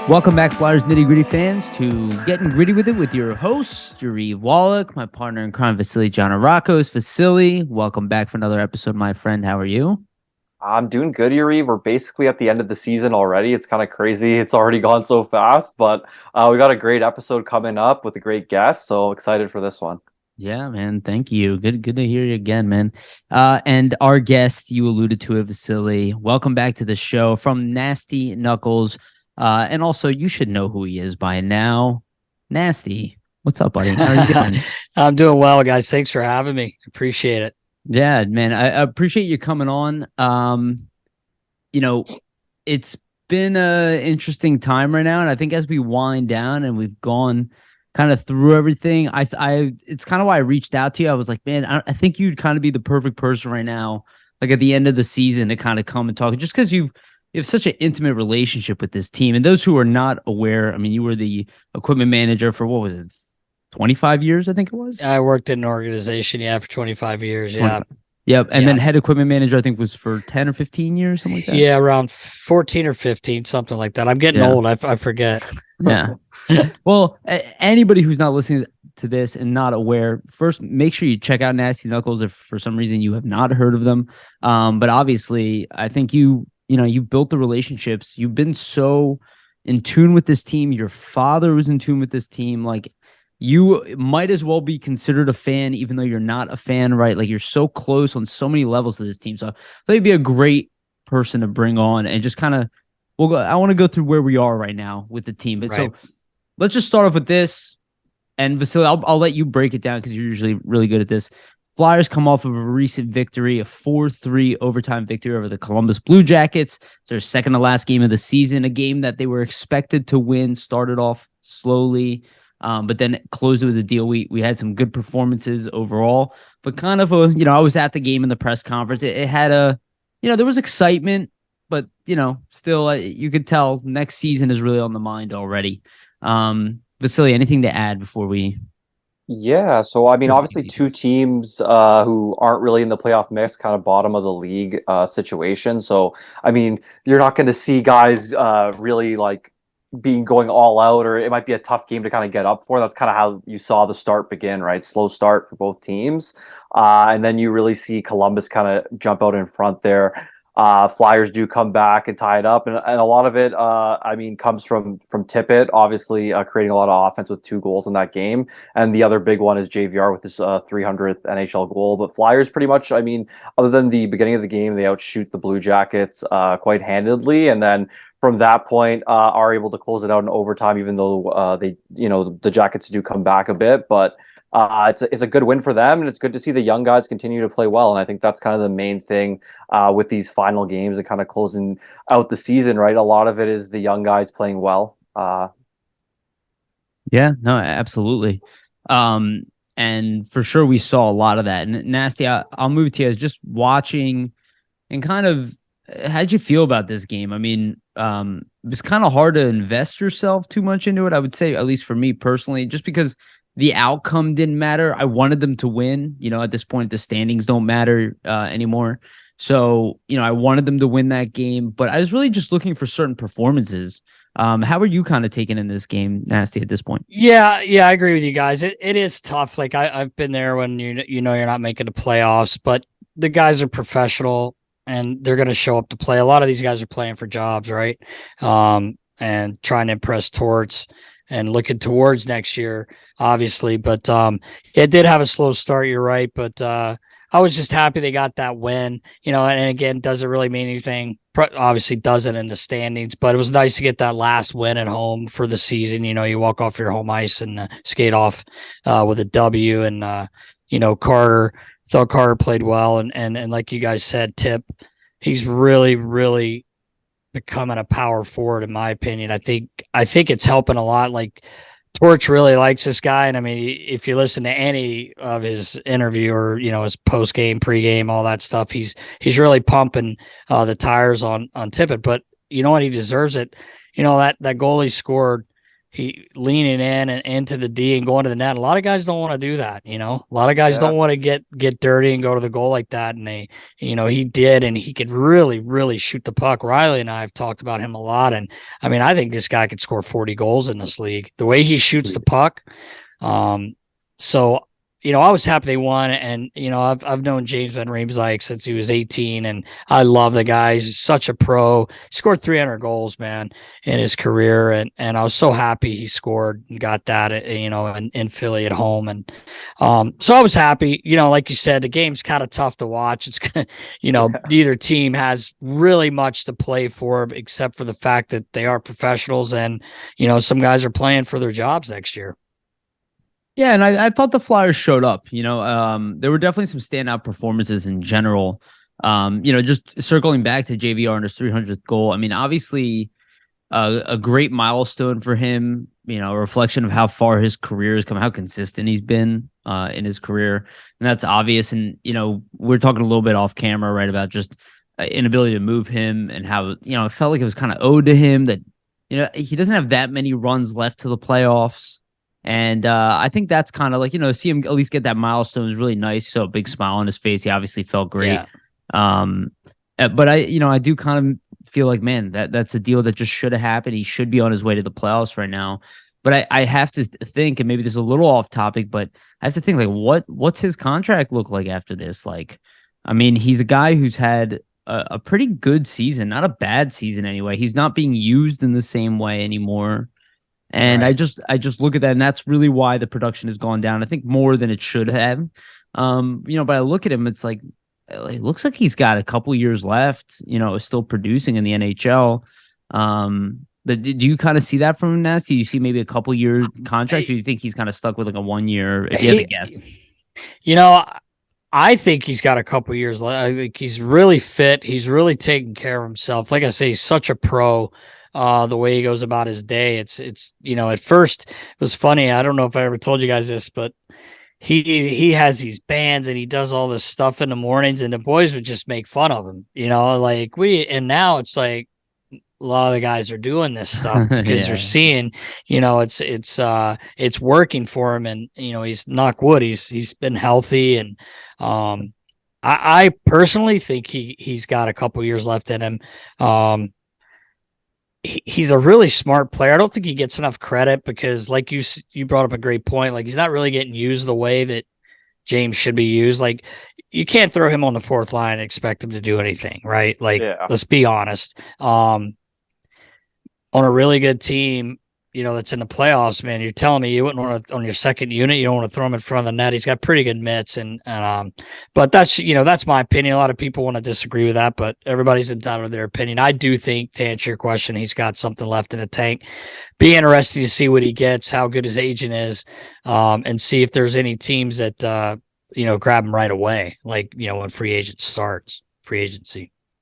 Welcome back, Flyers Nitty Gritty fans, to Getting Gritty with It with your host, Yariv, Wolok, my partner in crime, Vasili, Gianarakos. Vasili, welcome back for another episode, my friend. How are you? I'm doing good, Yariv. We're basically at the end of the season already. It's kind of crazy. It's already gone so fast, but we got a great episode coming up with a great guest. So excited for this one. Yeah, man. Thank you. Good to hear you again, man. And our guest, you alluded to it, Vasili. Welcome back to the show from Nasty Knuckles. And also, you should know who he is by now. Nasty. What's up, buddy? How are you doing? I'm doing well, guys. Thanks for having me. Appreciate it. Yeah, man. I appreciate you coming on. You know, it's been a interesting time right now, and I think as we wind down and we've gone kind of through everything, it's kind of why I reached out to you. I was like, man, I think you'd kind of be the perfect person right now, like at the end of the season, to kind of come and talk, just because you have such an intimate relationship with this team. And those who are not aware, I mean, you were the equipment manager for, what was it, 25 years, I think it was? I worked in an organization, for 25 years. Yeah. Yep. And then head equipment manager, I think, was for 10 or 15 years, something like that. Yeah, around 14 or 15, something like that. I'm getting old. I forget. Yeah. Well, anybody who's not listening to this and not aware, first, make sure you check out Nasty Knuckles if for some reason you have not heard of them. But obviously, I think you've built the relationships. You've been so in tune with this team. Your father was in tune with this team. Like, you might as well be considered a fan, even though you're not a fan, right? Like, you're so close on so many levels to this team. So I think you'd be a great person to bring on and just kind of, I want to go through where we are right now with the team. But Right. So let's just start off with this. And Vasili, I'll let you break it down because you're usually really good at this. Flyers come off of a recent victory, a 4-3 overtime victory over the Columbus Blue Jackets. It's their second to last game of the season, a game that they were expected to win, started off slowly, but then closed it with a deal. We had some good performances overall, but kind of I was at the game in the press conference. It had there was excitement, but, still you could tell next season is really on the mind already. Vasili, anything to add before we... Yeah, so I mean, obviously, two teams who aren't really in the playoff mix, kind of bottom of the league situation. So, I mean, you're not going to see guys really like going all out, or it might be a tough game to kind of get up for. That's kind of how you saw the start begin, right? Slow start for both teams, and then you really see Columbus kind of jump out in front there. Flyers do come back and tie it up, and a lot of it, I mean, comes from Tippett, obviously creating a lot of offense with 2 goals in that game, and the other big one is JVR with his 300th NHL goal. But Flyers pretty much, I mean, other than the beginning of the game, they outshoot the Blue Jackets quite handedly, and then from that point are able to close it out in overtime, even though the Jackets do come back a bit, but. It's a good win for them, and it's good to see the young guys continue to play well. And I think that's kind of the main thing with these final games and kind of closing out the season, right? A lot of it is the young guys playing well. Yeah, no, absolutely. And for sure we saw a lot of that. And Nasty, I'll move to you as just watching and kind of, how'd you feel about this game? I mean, it was kind of hard to invest yourself too much into it, I would say, at least for me personally, just because the outcome didn't matter. I wanted them to win. At this point, the standings don't matter anymore. So, I wanted them to win that game, but I was really just looking for certain performances. How are you kind of taking in this game, Nasty, at this point? Yeah, I agree with you guys. It is tough. Like I've been there when you're not making the playoffs, but the guys are professional and they're going to show up to play. A lot of these guys are playing for jobs, right? And trying to impress Torts and looking towards next year, obviously. But it did have a slow start, you're right. But I was just happy they got that win, and again, doesn't really mean anything. Obviously doesn't in the standings, but it was nice to get that last win at home for the season. You walk off your home ice and skate off with a W. And, Carter, thought Carter played well. And like you guys said, Tip, he's really, really becoming a power forward, in my opinion. I think it's helping a lot. Like, Torch really likes this guy, and I mean, if you listen to any of his interview or his post game, pre game, all that stuff, he's really pumping the tires on Tippett. But you know what, he deserves it. That goal he scored, he leaning in and into the D and going to the net. A lot of guys don't want to do that, you know. A lot of guys don't want to get dirty and go to the goal like that. And he did, and he could really, really shoot the puck. Riley and I have talked about him a lot, and I mean, I think this guy could score 40 goals in this league. The way he shoots the puck. So I was happy they won, and I've known James Van Riemsdyk since he was 18, and I love the guy. He's such a pro. He scored 300 goals, man, in his career, and I was so happy he scored and got that, in Philly at home, and so I was happy. Like you said, the game's kind of tough to watch. It's neither team has really much to play for, except for the fact that they are professionals, and some guys are playing for their jobs next year. Yeah, and I thought the Flyers showed up. There were definitely some standout performances in general. Just circling back to JVR and his 300th goal. I mean, obviously, a great milestone for him. A reflection of how far his career has come, how consistent he's been in his career, and that's obvious. And we're talking a little bit off camera, right, about just inability to move him and how it felt like it was kind of owed to him that he doesn't have that many runs left to the playoffs. And I think that's kind of like, see him at least get that milestone is really nice. So a big smile on his face. He obviously felt great. Yeah. But I do kind of feel like, man, that's a deal that just should have happened. He should be on his way to the playoffs right now. But I have to think, and maybe this is a little off topic, but I have to think, like, what's his contract look like after this? Like, I mean, he's a guy who's had a pretty good season, not a bad season anyway. He's not being used in the same way anymore. And right. I just look at that, and that's really why the production has gone down. I think more than it should have. But I look at him, it's like it looks like he's got a couple years left. Still producing in the NHL. But do you kind of see that from him, Ness? Do you see maybe a couple year contract, or do you think he's kind of stuck with like a 1 year? If you had to guess, I think he's got a couple years left. I think he's really fit. He's really taking care of himself. Like I say, he's such a pro. The way he goes about his day, it's at first it was funny. I don't know if I ever told you guys this, but he has these bands and he does all this stuff in the mornings, and the boys would just make fun of him, and now it's like a lot of the guys are doing this stuff because they're seeing, it's working for him, and he's knock wood, he's been healthy, and I personally think he's got a couple years left in him. He's a really smart player. I don't think he gets enough credit because, like you brought up a great point. Like, he's not really getting used the way that James should be used. Like, you can't throw him on the fourth line and expect him to do anything, right? Like, let's be honest. On a really good team, that's in the playoffs, man, you're telling me you wouldn't want to, on your second unit, you don't want to throw him in front of the net. He's got pretty good mitts, but that's my opinion. A lot of people want to disagree with that, but everybody's entitled to their opinion. I do think, to answer your question, he's got something left in the tank. Be interesting to see what he gets, how good his agent is, and see if there's any teams that grab him right away, like when free agency.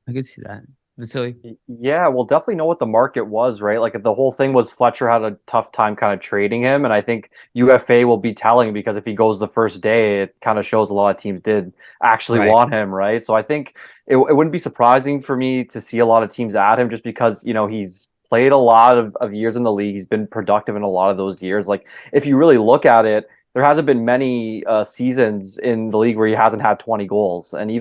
I could see that. Vasili? Yeah, we'll definitely know what the market was, right? Like, the whole thing was Fletcher had a tough time kind of trading him, and I think UFA will be telling, because if he goes the first day, it kind of shows a lot of teams did actually want him, right? So I think it wouldn't be surprising for me to see a lot of teams add him, just because, he's played a lot of years in the league. He's been productive in a lot of those years. Like, if you really look at it, there hasn't been many seasons in the league where he hasn't had 20 goals, and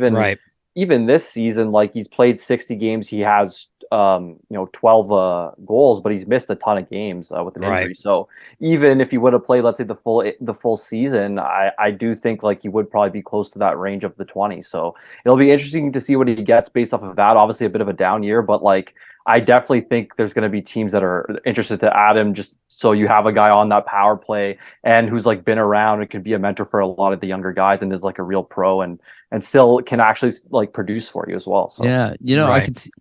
even this season, like, he's played 60 games. He has, 12 goals, but he's missed a ton of games with an injury. So even if he would have played, let's say, the full season, I do think, like, he would probably be close to that range of the 20. So it'll be interesting to see what he gets based off of that. Obviously, a bit of a down year, but, like, I definitely think there's going to be teams that are interested to add him, just so you have a guy on that power play and who's, like, been around and could be a mentor for a lot of the younger guys and is, like, a real pro and still can actually, like, produce for you as well. So yeah,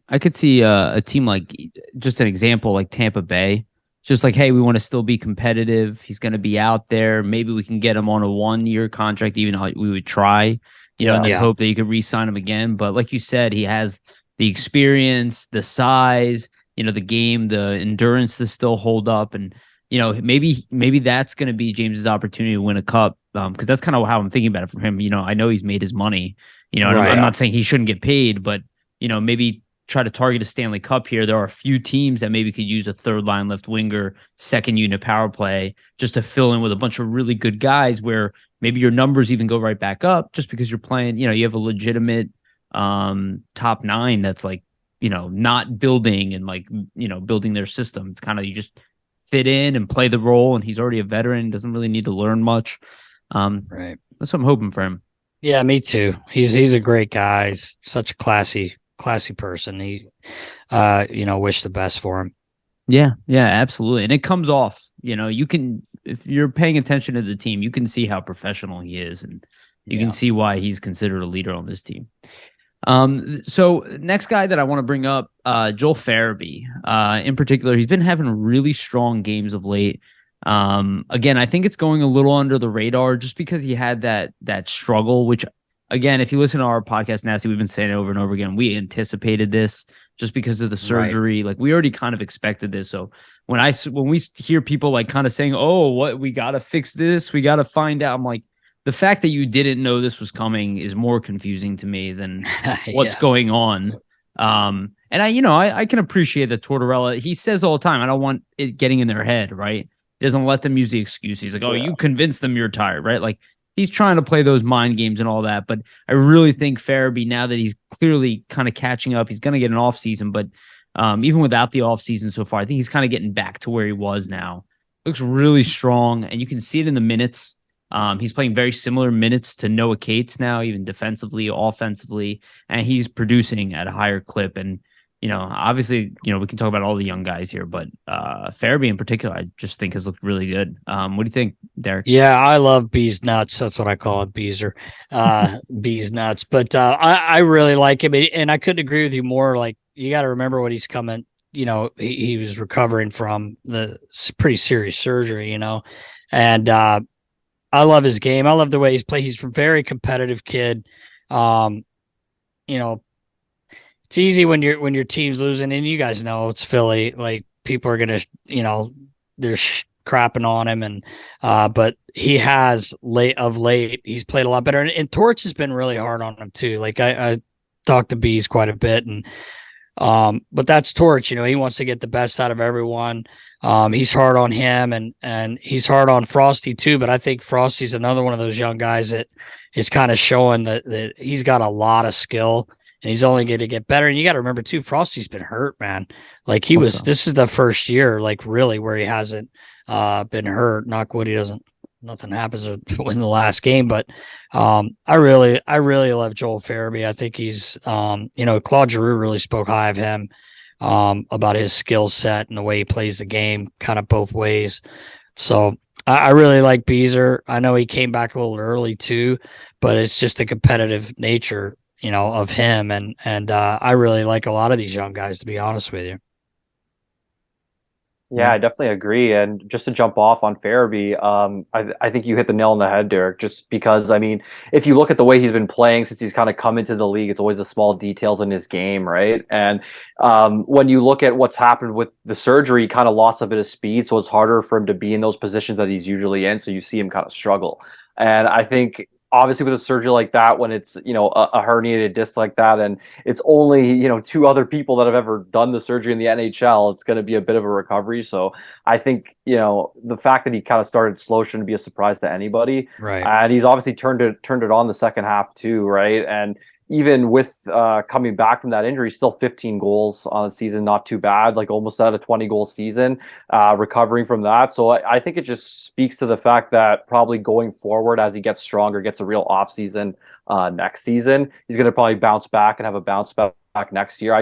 I could see a team, like, just an example, like Tampa Bay, just like, hey, we want to still be competitive. He's going to be out there. Maybe we can get him on a 1 year contract. Even we would try, and then hope that you could re-sign him again. But like you said, he has the experience, the size, the game, the endurance to still hold up. And, maybe that's going to be James's opportunity to win a cup. Because that's kind of how I'm thinking about it for him. I know he's made his money, I'm not saying he shouldn't get paid, but, maybe try to target a Stanley Cup here, there are a few teams that maybe could use a third line left winger, second unit power play, just to fill in with a bunch of really good guys where maybe your numbers even go right back up just because you're playing, you have a legitimate top nine that's like, not building and like, building their system. It's kind of, you just fit in and play the role, and he's already a veteran, doesn't really need to learn much. Right. That's what I'm hoping for him. Yeah, me too. He's a great guy. He's such a classy person. He, wish the best for him. Yeah, absolutely. And it comes off, you can, if you're paying attention to the team, you can see how professional he is, and you can see why he's considered a leader on this team. So next guy that I want to bring up, Joel Farabee, in particular, he's been having really strong games of late. Again, I think it's going a little under the radar just because he had that struggle, which again, if you listen to our podcast, Nasty, we've been saying it over and over again, we anticipated this just because of the surgery. Right. Like we already kind of expected this. So when we hear people like kind of saying, oh, what, we got to fix this, we got to find out. I'm like, the fact that you didn't know this was coming is more confusing to me than what's going on. And I can appreciate that Tortorella, he says all the time, I don't want it getting in their head, right? He doesn't let them use the excuse. He's like, oh, you convinced them you're tired, right? Like he's trying to play those mind games and all that. But I really think Farabee, now that he's clearly kind of catching up, he's going to get an off season. But even without the off season so far, I think he's kind of getting back to where he was now. Looks really strong, and you can see it in the minutes. He's playing very similar minutes to Noah Cates now, even defensively, offensively, and he's producing at a higher clip. And, obviously, we can talk about all the young guys here, but Farabee in particular, I just think has looked really good. What do you think, Derek? Yeah, I love Bees Nuts. That's what I call it, Beezer. Bees Nuts. But I really like him, and I couldn't agree with you more. Like, you got to remember what he's coming. He was recovering from the pretty serious surgery, and I love his game. I love the way he's played. He's a very competitive kid. It's easy when your team's losing, and you guys know it's Philly. Like people are gonna, they're crapping on him, and but he has late he's played a lot better. And Torch has been really hard on him too. Like I talked to Bees quite a bit, and but that's Torch. He wants to get the best out of everyone. He's hard on him, and he's hard on Frosty too. But I think Frosty's another one of those young guys that is kind of showing that he's got a lot of skill, and he's only going to get better. And you got to remember too, Frosty's been hurt, man. Like this is the first year, like really, where he hasn't been hurt. Knock wood, nothing happens in the last game. But I really love Joel Farabee. I think he's Claude Giroux really spoke high of him. About his skill set and the way he plays the game, kind of both ways. So I really like Beezer. I know he came back a little early too, but it's just the competitive nature, of him. And I really like a lot of these young guys, to be honest with you. Yeah, I definitely agree. And just to jump off on Farabee, I think you hit the nail on the head, Derek, just because, if you look at the way he's been playing since he's kind of come into the league, it's always the small details in his game, right? And when you look at what's happened with the surgery, he kind of lost a bit of speed, so it's harder for him to be in those positions that he's usually in, so you see him kind of struggle. And I think obviously with a surgery like that, when it's, a herniated disc like that, and it's only, two other people that have ever done the surgery in the NHL, it's going to be a bit of a recovery. So I think, the fact that he kind of started slow shouldn't be a surprise to anybody. Right. And he's obviously turned it on the second half too, right? And even with coming back from that injury, still 15 goals on the season, not too bad, like almost at a 20-goal season, recovering from that. So I think it just speaks to the fact that probably going forward, as he gets stronger, gets a real off season next season, he's going to probably bounce back and have a bounce back next year.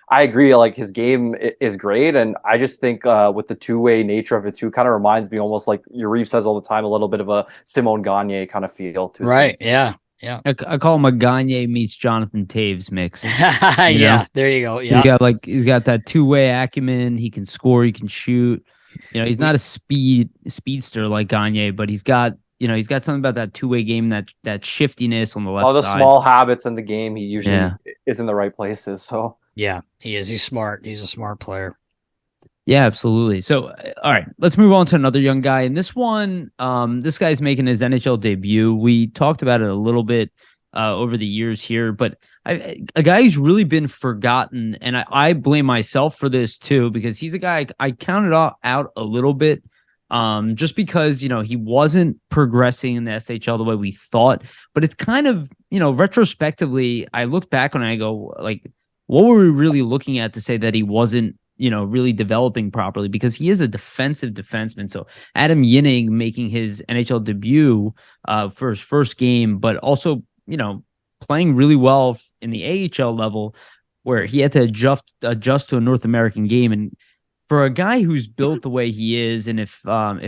I agree, like his game is great, and I just think with the two-way nature of it too, kind of reminds me almost like Yariv says all the time, a little bit of a Simone Gagne kind of feel to it. Right, yeah. Yeah, I call him a Gagne meets Jonathan Taves mix. Yeah, there you go. Yeah, he's got that two-way acumen. He can score. He can shoot. He's not a speedster like Gagne, but he's got something about that two-way game, that shiftiness on the left side. All the small habits in the game, he usually is in the right places. So yeah, he is. He's smart. He's a smart player. Yeah, absolutely. So, all right, let's move on to another young guy. And this one, this guy's making his NHL debut. We talked about it a little bit over the years here. But a guy who's really been forgotten, and I blame myself for this too, because he's a guy I counted out a little bit, just because, he wasn't progressing in the SHL the way we thought. But it's kind of, retrospectively, I look back on it and I go, like, what were we really looking at to say that he wasn't, really developing properly? Because he is a defensive defenseman. So Adam Yinning making his NHL debut for his first game, but also, playing really well in the AHL level, where he had to adjust to a North American game. And for a guy who's built the way he is, and if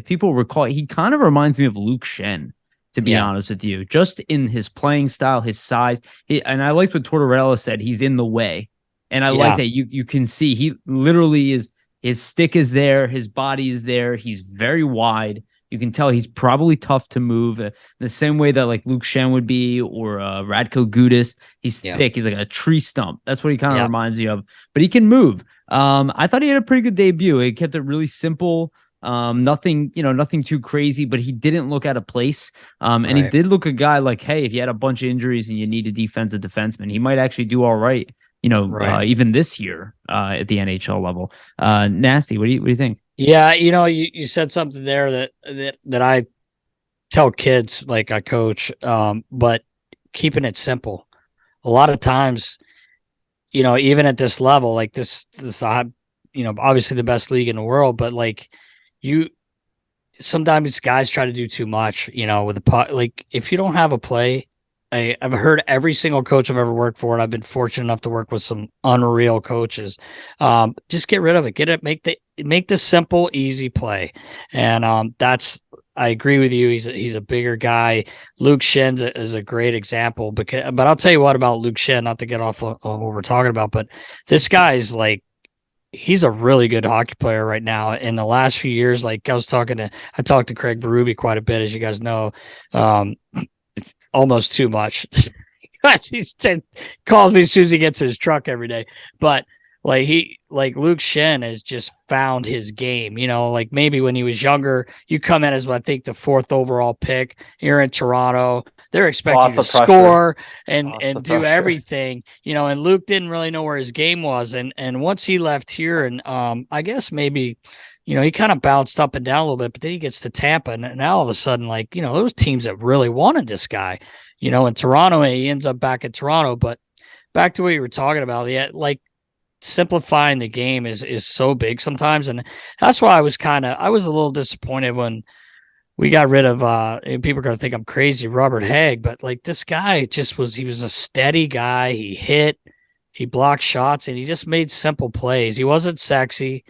people recall, he kind of reminds me of Luke Shen, to be honest with you, just in his playing style, his size. And I liked what Tortorella said. He's in the way. And I like that you can see he literally is, his stick is there, his body is there. He's very wide. You can tell he's probably tough to move, the same way that like Luke Shen would be, or Radko Gudas. He's thick. He's like a tree stump. That's what he kind of reminds me of. But he can move. I thought he had a pretty good debut. He kept it really simple. Nothing too crazy, but he didn't look out of place. And he did look a guy like, hey, if you had a bunch of injuries and you need a defensive defenseman, he might actually do all right. Even this year at the NHL level. Nasty, what do you think? Yeah, you said something there that I tell kids, like I coach, but keeping it simple. A lot of times, even at this level, like this, obviously the best league in the world, but like sometimes guys try to do too much, with the puck. Like if you don't have a play, I've heard every single coach I've ever worked for, and I've been fortunate enough to work with some unreal coaches. Just get rid of it. Make the simple, easy play. And I agree with you. He's a bigger guy. Luke Shen is a great example, but I'll tell you what about Luke Shen, not to get off on what we're talking about, but this guy's like, he's a really good hockey player right now. In the last few years, like I talked to Craig Berube quite a bit, as you guys know. It's almost too much. He calls me as soon as he gets his truck every day. But like Luke Shen has just found his game. Like maybe when he was younger, you come in as I think the 4th overall pick. You're in Toronto. They're expecting you to score and do everything. And Luke didn't really know where his game was. And once he left here, and I guess maybe he kind of bounced up and down a little bit, but then he gets to Tampa, and now all of a sudden, like, those teams that really wanted this guy, in Toronto, and he ends up back in Toronto. But back to what you were talking about, like simplifying the game is so big sometimes. And that's why I was a little disappointed when we got rid of, people are going to think I'm crazy, Robert Hagg, but like this guy he was a steady guy. He hit, he blocked shots, and he just made simple plays. He wasn't sexy,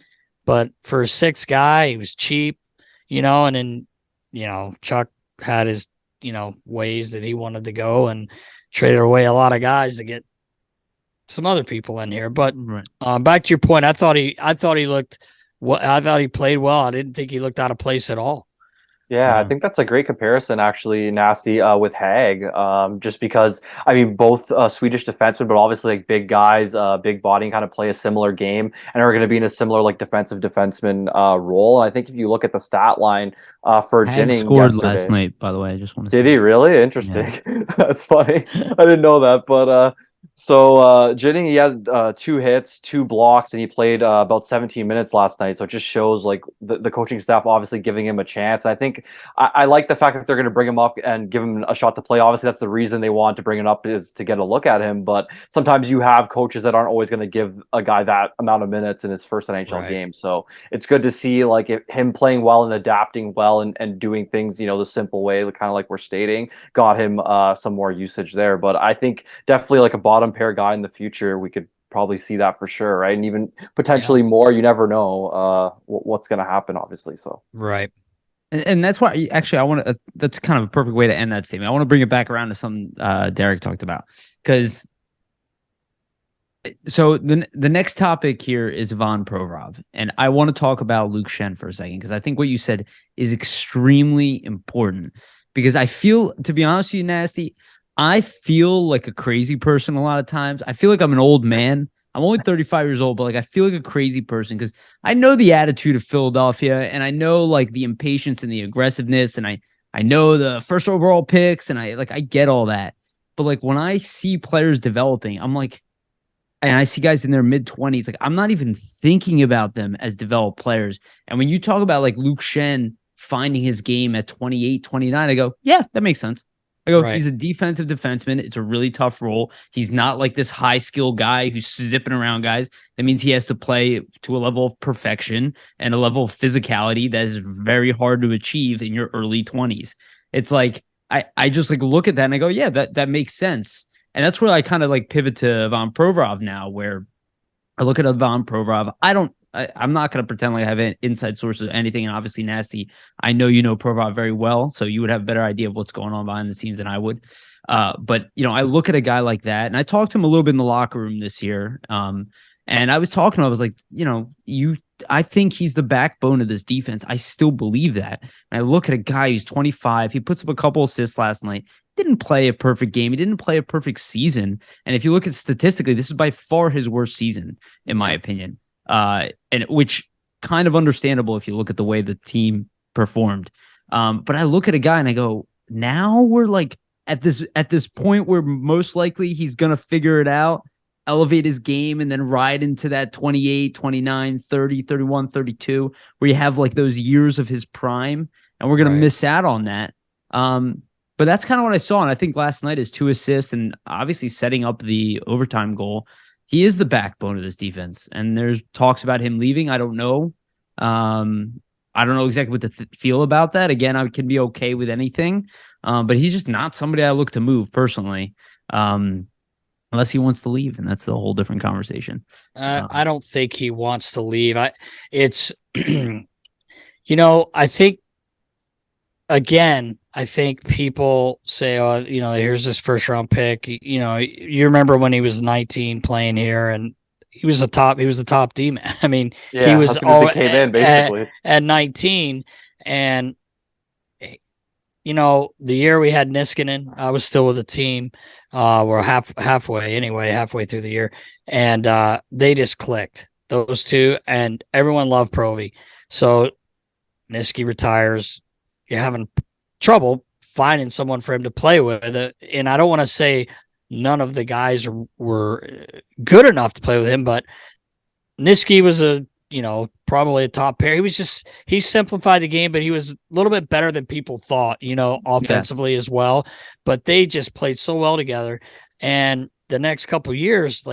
but for a 6th guy, he was cheap, and then, Chuck had his, ways that he wanted to go and traded away a lot of guys to get some other people in here. But back to your point, I thought he played well. I didn't think he looked out of place at all. Yeah, I think that's a great comparison, actually, Nasty, with Hag. Just because, both Swedish defensemen, but obviously like big guys, big body, and kind of play a similar game, and are going to be in a similar like defensive defenseman role. And I think if you look at the stat line for Hag Ginning scored yesterday, last night, by the way. I just want to did say. he really? Interesting. Yeah. That's funny. I didn't know that, but Ginning, he had 2 hits, 2 blocks, and he played about 17 minutes last night. So it just shows like the coaching staff obviously giving him a chance. And I think I like the fact that they're going to bring him up and give him a shot to play. Obviously, that's the reason they want to bring him up, is to get a look at him. But sometimes you have coaches that aren't always going to give a guy that amount of minutes in his first NHL game. So it's good to see like him playing well and adapting well and doing things, the simple way, kind of like we're stating, got him some more usage there. But I think definitely like a bottom pair guy in the future, we could probably see that for sure, right? And even potentially more. You never know what's going to happen, obviously. So and that's why actually I want to. That's kind of a perfect way to end that statement. I want to bring it back around to something Derek talked about, because so the next topic here is Ivan Provorov, and I want to talk about Luke Shen for a second, because I think what you said is extremely important. Because I feel, to be honest with you, Nasty, I feel like a crazy person a lot of times. I feel like I'm an old man. I'm only 35 years old, but like I feel like a crazy person, because I know the attitude of Philadelphia, and I know like the impatience and the aggressiveness, and I know the first overall picks, and I get all that. But like when I see players developing, I'm like, and I see guys in their mid-20s, like I'm not even thinking about them as developed players. And when you talk about like Luke Shen finding his game at 28, 29, I go, yeah, that makes sense. I go, he's a defensive defenseman. It's a really tough role. He's not like this high skill guy who's zipping around guys. That means he has to play to a level of perfection and a level of physicality that is very hard to achieve in your early 20s. It's like, I just like look at that and I go, yeah, that makes sense. And that's where I kind of like pivot to Ivan Provorov now, where I look at Ivan Provorov. I'm not going to pretend like I have an inside source of anything. And obviously, Nasty, I know you know Provorov very well, so you would have a better idea of what's going on behind the scenes than I would. But, I look at a guy like that, and I talked to him a little bit in the locker room this year. And I was talking to him, I was like, I think he's the backbone of this defense. I still believe that. And I look at a guy who's 25. He puts up a couple assists last night. Didn't play a perfect game. He didn't play a perfect season. And if you look at statistically, this is by far his worst season, in my opinion. And which kind of understandable if you look at the way the team performed. But I look at a guy and I go, now we're like at this point where most likely he's going to figure it out, elevate his game, and then ride into that 28, 29, 30, 31, 32, where you have like those years of his prime. And we're going to miss out on that. But that's kind of what I saw. And I think last night is 2 assists and obviously setting up the overtime goal. He is the backbone of this defense. And there's talks about him leaving. I don't know. I don't know exactly what to feel about that. Again, I can be okay with anything. But he's just not somebody I look to move personally. Unless he wants to leave. And that's a whole different conversation. I don't think he wants to leave. I think, again, I think people say, oh, here's this first round pick. You remember when he was 19 playing here and he was the top D man. I mean, he was all came in basically at 19. And, the year we had Niskanen, I was still with the team. We're halfway through the year. And they just clicked, those two. And everyone loved Provy. So Niski retires. You're having trouble finding someone for him to play with. And I don't want to say none of the guys were good enough to play with him, but Niski was probably a top pair. He simplified the game, but he was a little bit better than people thought, offensively as well. But they just played so well together. And the next couple of years,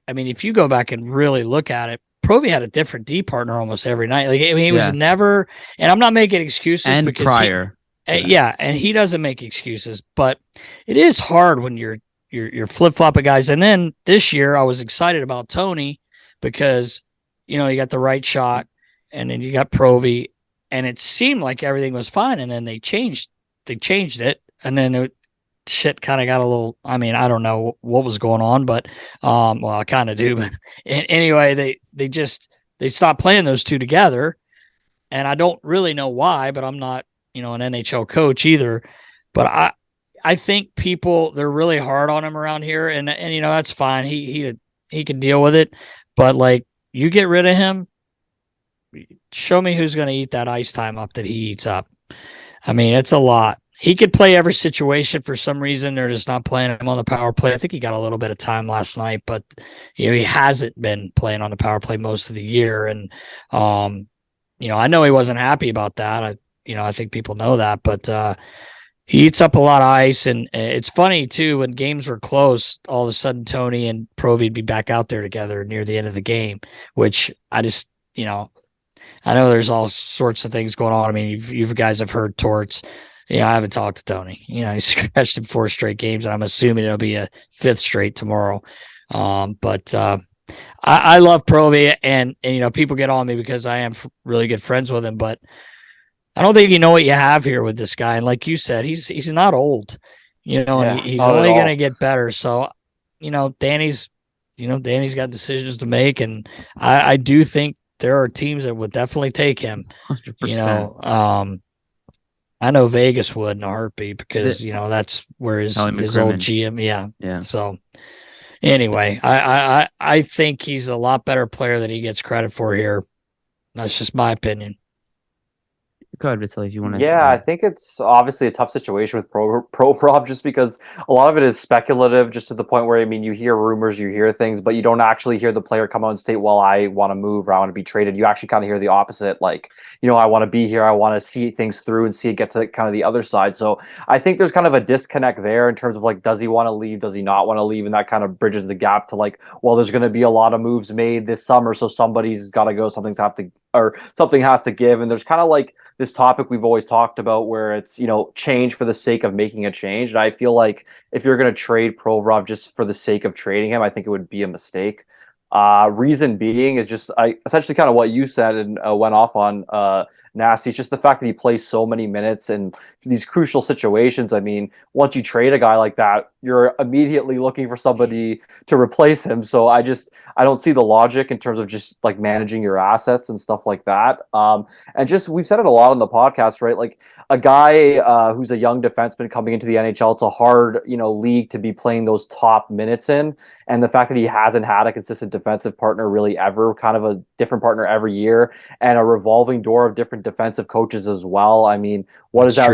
if you go back and really look at it, Provy had a different D partner almost every night. He was never, and I'm not making excuses and because prior. And he doesn't make excuses, but it is hard when you're flip-flopping guys. And then this year I was excited about Tony because, you got the right shot and then you got Provy and it seemed like everything was fine. And then they changed it. And then shit kind of got a little, I don't know what was going on, but, I kind of do, but anyway, they stopped playing those two together and I don't really know why, but I'm not, an NHL coach either, but I think they're really hard on him around here and that's fine. He can deal with it, but you get rid of him, show me who's going to eat that ice time up that he eats up. It's a lot. He could play every situation. For some reason, they're just not playing him on the power play. I think he got a little bit of time last night, but he hasn't been playing on the power play most of the year. And I know he wasn't happy about that. I think people know that, but he eats up a lot of ice. And it's funny too, when games were close, all of a sudden Tony and Provy'd be back out there together near the end of the game, which I just, I know there's all sorts of things going on. You guys have heard Torts. I haven't talked to Tony. He's scratched in 4 straight games, and I'm assuming it'll be a 5th straight tomorrow. But I love Provy, and people get on me because I am really good friends with him, but I don't think you know what you have here with this guy. And like you said, he's not old, and he's only going to get better. So, Danny's got decisions to make, and I do think there are teams that would definitely take him. 100%. I know Vegas would in a heartbeat because that's where his old GM. Yeah. So anyway, I think he's a lot better player than he gets credit for here. That's just my opinion. Go ahead, Vasili, if you want to. Yeah, I think it's obviously a tough situation with Provorov just because a lot of it is speculative, just to the point where, I mean, you hear rumors, you hear things, but you don't actually hear the player come out and state, well, I want to move or I want to be traded. You actually kind of hear the opposite, like, I want to be here, I want to see things through and see it get to kind of the other side. So I think there's kind of a disconnect there in terms of like, does he want to leave? Does he not want to leave? And that kind of bridges the gap to like, well, there's going to be a lot of moves made this summer, so somebody's got to go, something has to give. And there's kind of like this topic we've always talked about where it's, change for the sake of making a change. And I feel like if you're going to trade Provorov just for the sake of trading him, I think it would be a mistake. Reason being is just essentially kind of what you said and went off on, Nasty. It's just the fact that he plays so many minutes in these crucial situations. I mean, once you trade a guy like that, you're immediately looking for somebody to replace him. So I don't see the logic in terms of just like managing your assets and stuff like that. And just, we've said it a lot on the podcast, right? Like a guy who's a young defenseman coming into the NHL, it's a hard, league to be playing those top minutes in. And the fact that he hasn't had a consistent defensive partner really ever, kind of a different partner every year, and a revolving door of different defensive coaches as well. I mean, what does that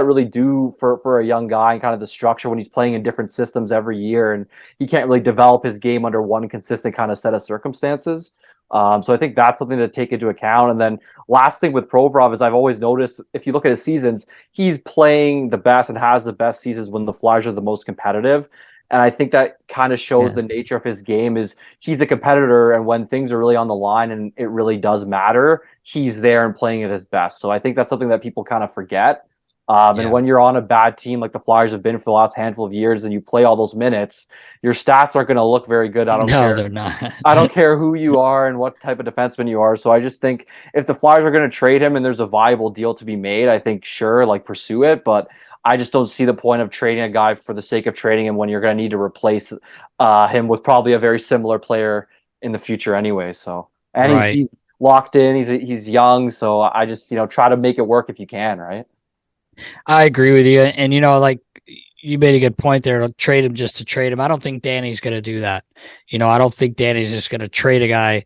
really do for a young guy and kind of the structure when he's playing in different systems every year and he can't really develop his game under one consistent kind of set of circumstances? So I think that's something to take into account. And then last thing with Provorov is I've always noticed, if you look at his seasons, he's playing the best and has the best seasons when the Flyers are the most competitive. And I think that kind of shows the nature of his game is he's a competitor, and when things are really on the line and it really does matter, he's there and playing at his best. So I think that's something that people kind of forget. And when you're on a bad team like the Flyers have been for the last handful of years and you play all those minutes, your stats aren't going to look very good. They're not. I don't care who you are and what type of defenseman you are. So I just think if the Flyers are going to trade him and there's a viable deal to be made, I think sure, like pursue it. But I just don't see the point of trading a guy for the sake of trading him when you're going to need to replace him with probably a very similar player in the future anyway. So, and he's locked in. He's young. So I just, try to make it work if you can, right? I agree with you. And, like you made a good point there. To trade him just to trade him. I don't think Danny's going to do that. I don't think Danny's just going to trade a guy.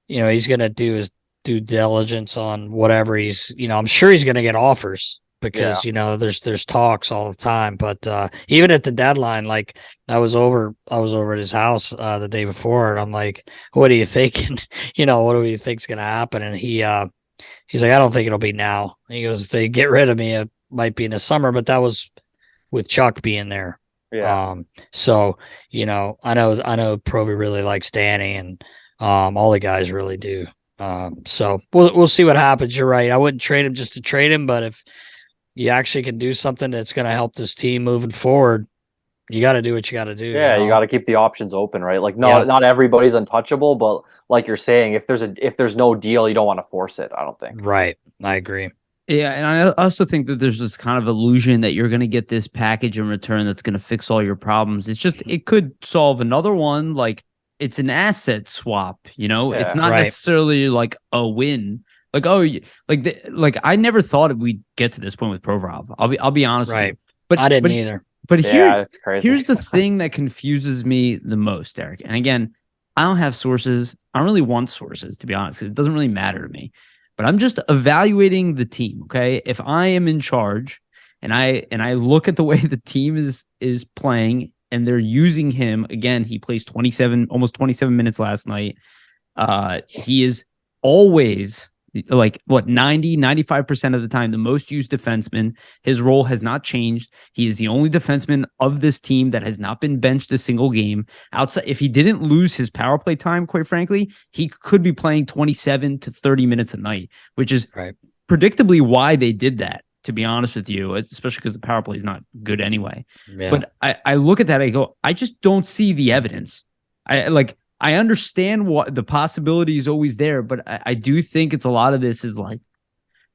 He's going to do his due diligence on whatever he's, I'm sure he's going to get offers because, there's talks all the time. But even at the deadline, like I was over at his house the day before and I'm like, what do you think? And, what do you think's going to happen? And he's like, I don't think it'll be now. He goes, if they get rid of me, it might be in the summer, but that was with Chuck being there. Yeah. So, I know Provi really likes Danny and all the guys really do. So we'll see what happens. You're right. I wouldn't trade him just to trade him, but if you actually can do something that's going to help this team moving forward, you got to do what you got to do. Yeah, you got to keep the options open, right? Like, not everybody's untouchable, but like you're saying, if there's no deal, you don't want to force it. I don't think. Right. I agree. Yeah, and I also think that there's this kind of illusion that you're going to get this package in return that's going to fix all your problems. It's just, it could solve another one. Like, it's an asset swap, It's not necessarily like a win. Like, I never thought we'd get to this point with Provorov. I'll be honest with you. But I didn't either. But it's crazy. Here's the thing that confuses me the most, Eric. And again, I don't have sources. I don't really want sources, to be honest. It doesn't really matter to me. But I'm just evaluating the team, okay? If I am in charge and I look at the way the team is playing and they're using him, again, he plays almost 27 minutes last night. He is always like 95% of the time the most used defenseman. His role has not changed. He is the only defenseman of this team that has not been benched a single game. Outside, if he didn't lose his power play time, quite frankly, he could be playing 27 to 30 minutes a night, which is predictably why they did that, to be honest with you, especially because the power play is not good anyway. Yeah. But I look at that, I go, I just don't see the evidence. I understand what the possibility is always there, but I do think it's a lot of this is like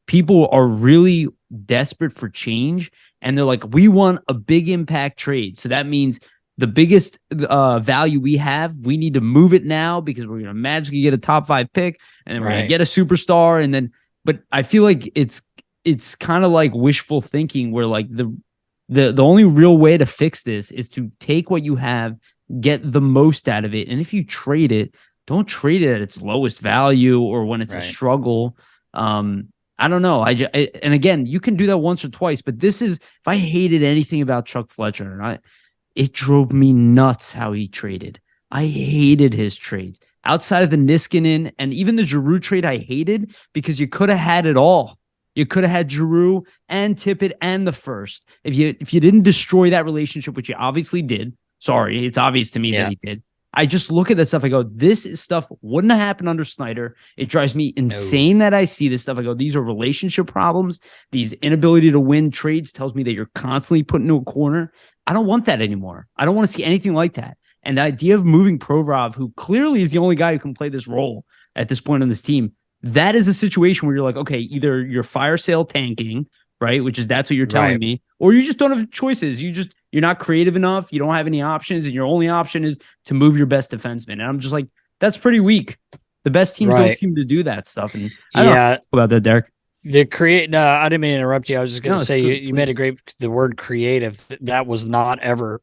people are really desperate for change and they're like, we want a big impact trade. So that means the biggest value we have, we need to move it now because we're going to magically get a top 5 pick and then we're going to get a superstar. And then, but I feel like it's kind of like wishful thinking where like the only real way to fix this is to take what you have, get the most out of it. And if you trade it, don't trade it at its lowest value or when it's a struggle. I don't know. And again, you can do that once or twice, but this is if I hated anything about Chuck Fletcher, it drove me nuts how he traded. I hated his trades. Outside of the Niskanen and even the Giroux trade, I hated because you could have had it all. You could have had Giroux and Tippett and the first. If you didn't destroy that relationship, which you obviously did. Sorry, it's obvious to me that he did. I just look at that stuff. I go, this stuff wouldn't have happened under Snyder. It drives me insane that I see this stuff. I go, these are relationship problems. These inability to win trades tells me that you're constantly put into a corner. I don't want that anymore. I don't want to see anything like that. And the idea of moving Provorov, who clearly is the only guy who can play this role at this point on this team, that is a situation where you're like, okay, either you're fire sale tanking, right? That's what you're telling me, or you just don't have choices. You're not creative enough. You don't have any options, and your only option is to move your best defenseman. And I'm just like, that's pretty weak. The best teams don't seem to do that stuff. And I don't know about that, Derek. No, I didn't mean to interrupt you. I was just going to say you made the word creative. That was not ever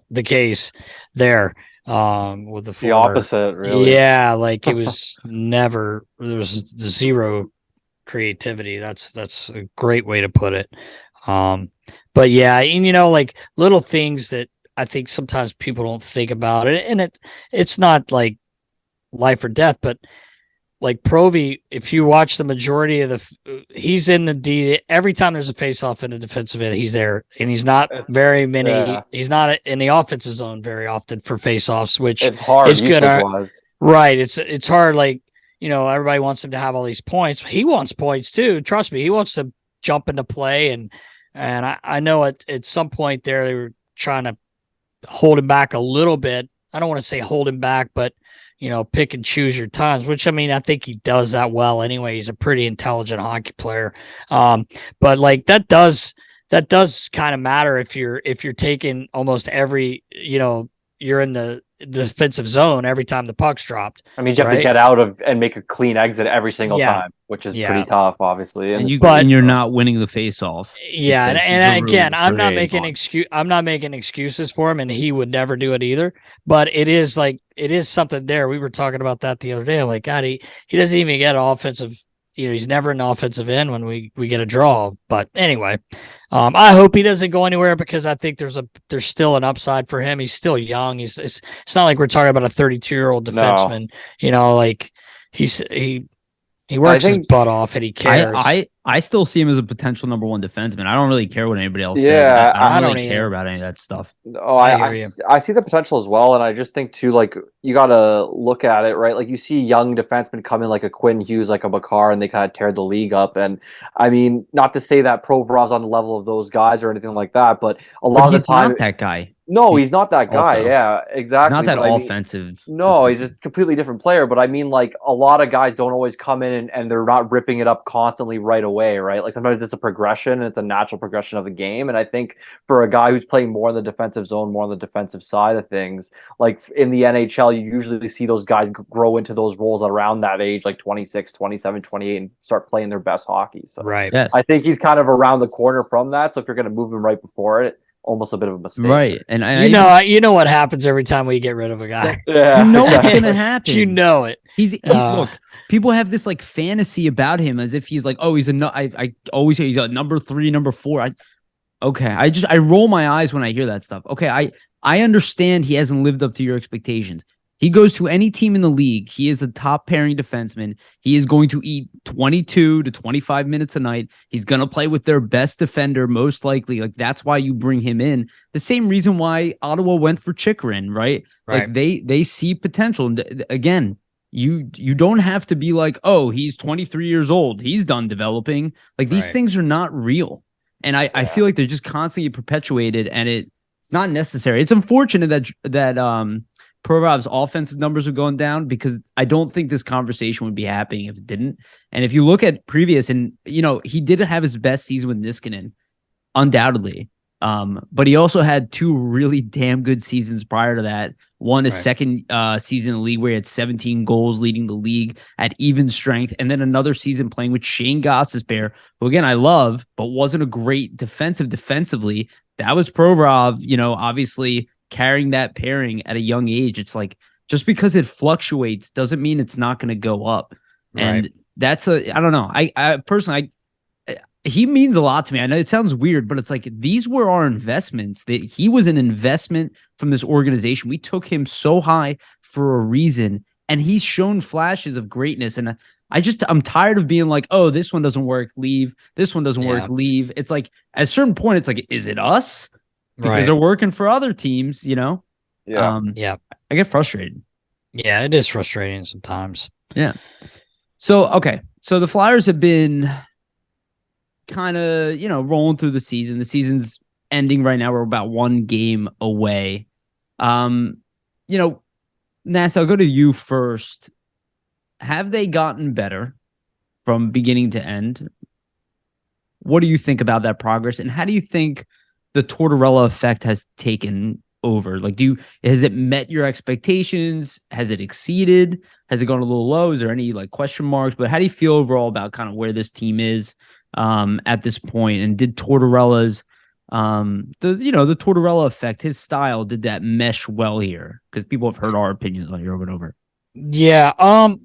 the case there. With the opposite, really. Yeah, like it was never. There was zero creativity. That's a great way to put it. But yeah, and like little things that I think sometimes people don't think about it, and it's not like life or death, but like Provy, if you watch the majority of he's in the D every time there's a face-off in the defensive end, he's there, and he's not very many. Yeah. He's not in the offensive zone very often for face-offs, which it's hard. It's good, right? It's hard. Like everybody wants him to have all these points. He wants points too. Trust me, he wants to jump into play, and I know at some point there they were trying to hold him back a little bit. I don't want to say hold him back, but pick and choose your times, which I think he does that well anyway. He's a pretty intelligent hockey player. But like that does kind of matter if you're taking almost every, you're in the defensive zone every time the puck's dropped. I mean, you have to get out of and make a clean exit every single time, which is pretty tough, obviously. And you're not winning the face-off. Yeah, and again, I'm not making excuses for him, and he would never do it either. But it is something there. We were talking about that the other day. I'm like, God, he doesn't even get an offensive. He's never an offensive end when we get a draw. But anyway, I hope he doesn't go anywhere because I think there's still an upside for him. He's still young. It's not like we're talking about a 32-year-old defenseman. No. Like he works his butt off and he cares. I still see him as a potential number one defenseman. I don't really care what anybody else says. I don't really care about any of that stuff. Oh, I see the potential as well, and I just think too, like you gotta look at it, right? Like you see young defensemen come in like a Quinn Hughes, like a Bakar, and they kind of tear the league up. And I mean, not to say that Provorov's on the level of those guys or anything like that, but a lot of the time, not that guy. No, he's not that guy. Yeah, exactly. Not that offensive. No, he's a completely different player. But I mean, like a lot of guys don't always come in and they're not ripping it up constantly right away, right? Like sometimes it's a progression and it's a natural progression of the game. And I think for a guy who's playing more in the defensive zone, more on the defensive side of things, like in the NHL, you usually see those guys grow into those roles around that age, like 26, 27, 28, and start playing their best hockey. So right. Yes. I think he's kind of around the corner from that. So if you're going to move him right before it, almost a bit of a mistake. Right. And you know what happens every time we get rid of a guy. Yeah. You know what's going to happen. You know it. Look, people have this like fantasy about him as if he's like, oh, I always say he's a number 3, number 4. I roll my eyes when I hear that stuff. Okay. I understand he hasn't lived up to your expectations. He goes to any team in the league. He is a top pairing defenseman. He is going to eat 22 to 25 minutes a night. He's going to play with their best defender, most likely. Like, that's why you bring him in. The same reason why Ottawa went for Chychrun, right? Like, they see potential. And again, you don't have to be like, oh, he's 23 years old. He's done developing. Like, these things are not real. And I feel like they're just constantly perpetuated, and it's not necessary. It's unfortunate that Provorov's offensive numbers are going down, because I don't think this conversation would be happening if it didn't. And if you look at previous, and he did have his best season with Niskanen, undoubtedly. But he also had 2 really damn good seasons prior to that. One, his second season in the league where he had 17 goals, leading the league at even strength. And then another season playing with Shane Gostisbehere, who again I love, but wasn't a great defensively. That was Provorov, obviously carrying that pairing at a young age. It's like, just because it fluctuates doesn't mean it's not going to go up. Right. And that's I don't know. I personally, he means a lot to me. I know it sounds weird, but it's like these were our investments. That he was an investment from this organization. We took him so high for a reason, and he's shown flashes of greatness. And I'm tired of being like, oh, this one doesn't work, leave. This one doesn't work, leave. It's like at a certain point, it's like, is it us? Because they're working for other teams, you know? Yeah. I get frustrated. Yeah, it is frustrating sometimes. Yeah. So, okay. So the Flyers have been kind of, rolling through the season. The season's ending right now. We're about one game away. Nass, I'll go to you first. Have they gotten better from beginning to end? What do you think about that progress? And how do you think the Tortorella effect has taken over? Like, has it met your expectations? Has it exceeded? Has it gone a little low? Is there any like question marks? But how do you feel overall about kind of where this team is at this point? And did Tortorella's the Tortorella effect, his style, did that mesh well here? Because people have heard our opinions on it over and over. Yeah. I'm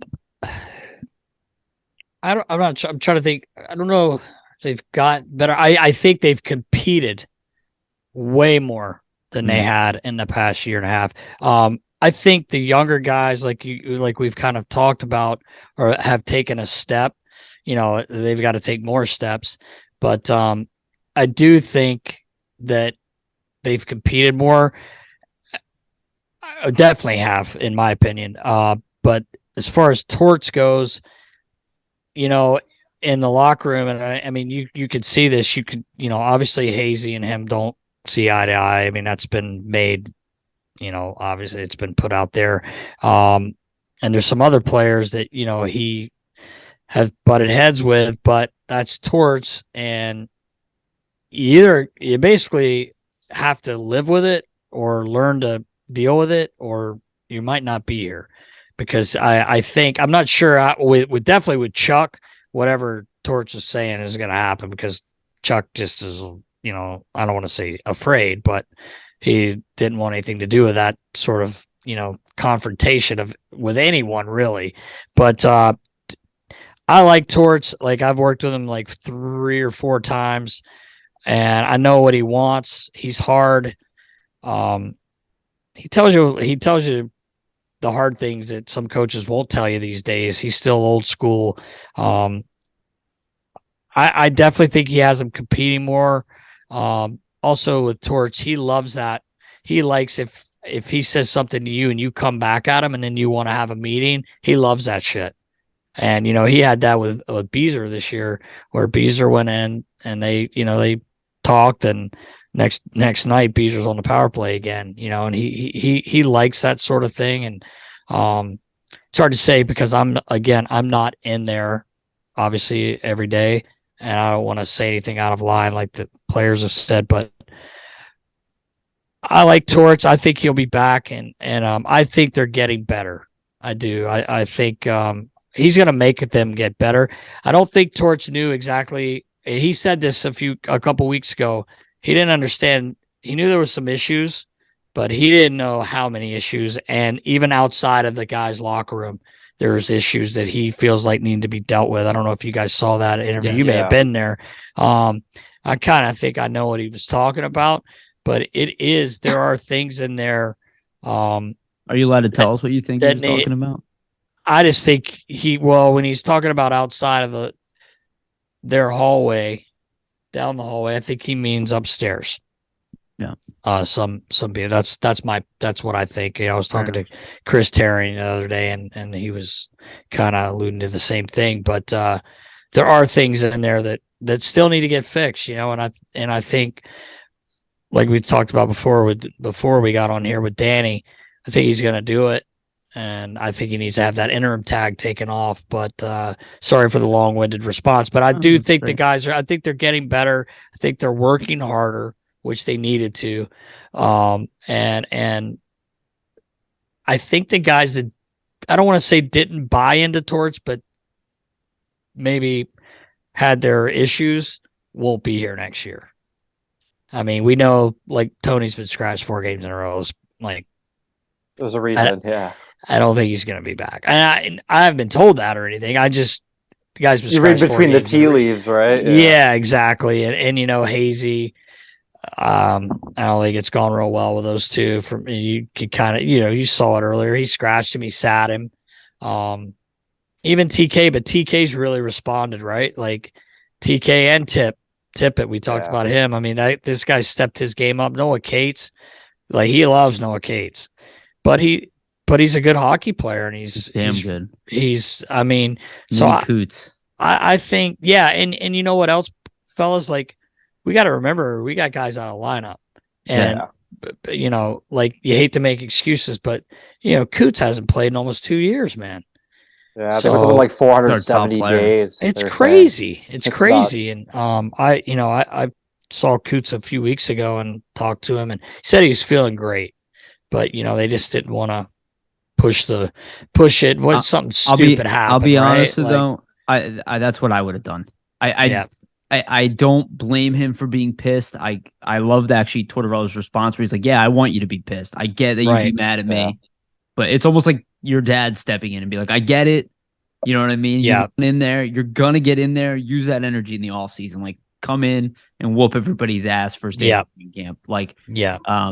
trying to think. I don't know if they've got better. I think they've competed way more than they had in the past year and a half. I think the younger guys, like we've kind of talked about, or have taken a step. They've got to take more steps. But I do think that they've competed more. I definitely have, in my opinion. But as far as Torts goes, in the locker room, and I mean, you could see this. You could, obviously Hazy and him don't see eye to eye. I mean, that's been made, obviously it's been put out there. And there's some other players that, he has butted heads with, but that's Torts. And you basically have to live with it or learn to deal with it, or you might not be here. Because I think, I'm not sure, definitely with Chuck, whatever Torch is saying is going to happen, because Chuck just is, I don't want to say afraid, but he didn't want anything to do with that sort of, confrontation with anyone really. But I like Torch. Like, I've worked with him like 3 or 4 times, and I know what he wants. He's hard. He tells you the hard things that some coaches won't tell you these days. He's still old school. I definitely think he has him competing more. Also with Torch, he loves that. He likes if he says something to you and you come back at him and then you want to have a meeting, he loves that shit. And, he had that with Beezer this year, where Beezer went in and they talked, and next night Beezer's on the power play again, and he likes that sort of thing. And it's hard to say, because I'm not in there obviously every day, and I don't want to say anything out of line like the players have said, but I like Torts. I think he'll be back, and I think they're getting better. I do. I think he's going to make them get better. I don't think Torts knew exactly. He said this a couple weeks ago. He didn't understand. He knew there was some issues, but he didn't know how many issues. And even outside of the guys' locker room, there's issues that he feels like need to be dealt with. I don't know if you guys saw that interview. You may have been there. I kind of think I know what he was talking about, but there are things in there. Are you allowed to tell us what you think he's talking about? I just think when he's talking about outside of their hallway, down the hallway, I think he means upstairs. Yeah. Some people. That's what I think. I was talking to Chris Terry the other day, and he was kind of alluding to the same thing. But there are things in there that still need to get fixed, and I think, like we talked about before we got on here with Danny, I think he's going to do it. And I think he needs to have that interim tag taken off. But sorry for the long-winded response. But I do think the guys I think they're getting better. I think they're working harder, which they needed to. And I think the guys that, I don't want to say didn't buy into Torts, but maybe had their issues, won't be here next year. I mean, we know, like, Tony's been scratched 4 games in a row. Like, there's a reason, yeah. I don't think he's going to be back. And I haven't been told that or anything. the guy's been You read scratched 4 between the games. tea leaves, right? Yeah, exactly. And Hazy, I don't think it's gone real well with those two. From you could kind of, you saw it earlier. He scratched him, he sat him. Even TK, but TK's really responded, right? Like TK and Tippett, we talked about him. I mean, this guy stepped his game up. Noah Cates, like he loves Noah Cates, but he's a good hockey player, and he's damn good. I mean, so Coots. I think, yeah, and you know what else, fellas? Like, we got to remember we got guys out of lineup, and like you hate to make excuses, but Coots hasn't played in almost 2 years, man. Yeah, I think it was something like 470 days. It's crazy. Saying. It's crazy. Nuts. And I saw Coots a few weeks ago and talked to him, and he said he was feeling great, but they just didn't want to push it. What something stupid happened. I'll be right? honest, though. I that's what I would have done. I don't blame him for being pissed. I loved actually Tortorella's response where he's like, "Yeah, I want you to be pissed. I get that you'd be mad at me, but it's almost like your dad stepping in and be like, I get it. You know what I mean? Yeah. You're in there. You're gonna get in there. Use that energy in the off season. Like, come in and whoop everybody's ass first day of camp. Like,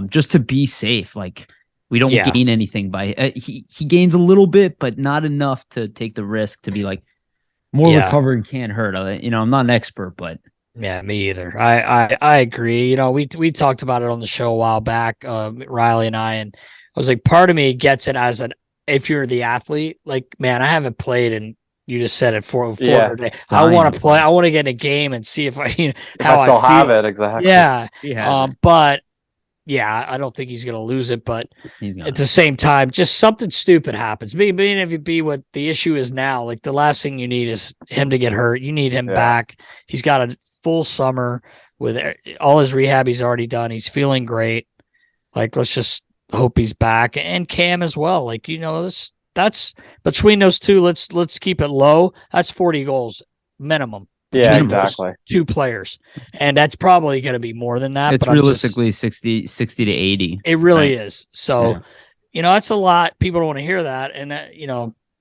just to be safe. Like, we don't gain anything by he gains a little bit, but not enough to take the risk to be like, more recovering can't hurt. I'm not an expert, but yeah, me either. I agree. We talked about it on the show a while back, Riley and I was like, part of me gets it as if you're the athlete, like, man, I haven't played, and you just said it for a day. I want to play. I want to get in a game and see if I how I still feel. Have it exactly. Yeah. But yeah, I don't think he's going to lose it. But at the same time, just something stupid happens. Being if you be what the issue is now, like the last thing you need is him to get hurt. You need him back. He's got a full summer with all his rehab he's already done. He's feeling great. Like, let's just hope he's back, and Cam as well. Like, that's between those two. Let's keep it low. That's 40 goals minimum. Yeah, exactly. Two players, and that's probably going to be more than that. It's realistically 60 to 80. It really is. So, that's a lot. People don't want to hear that, and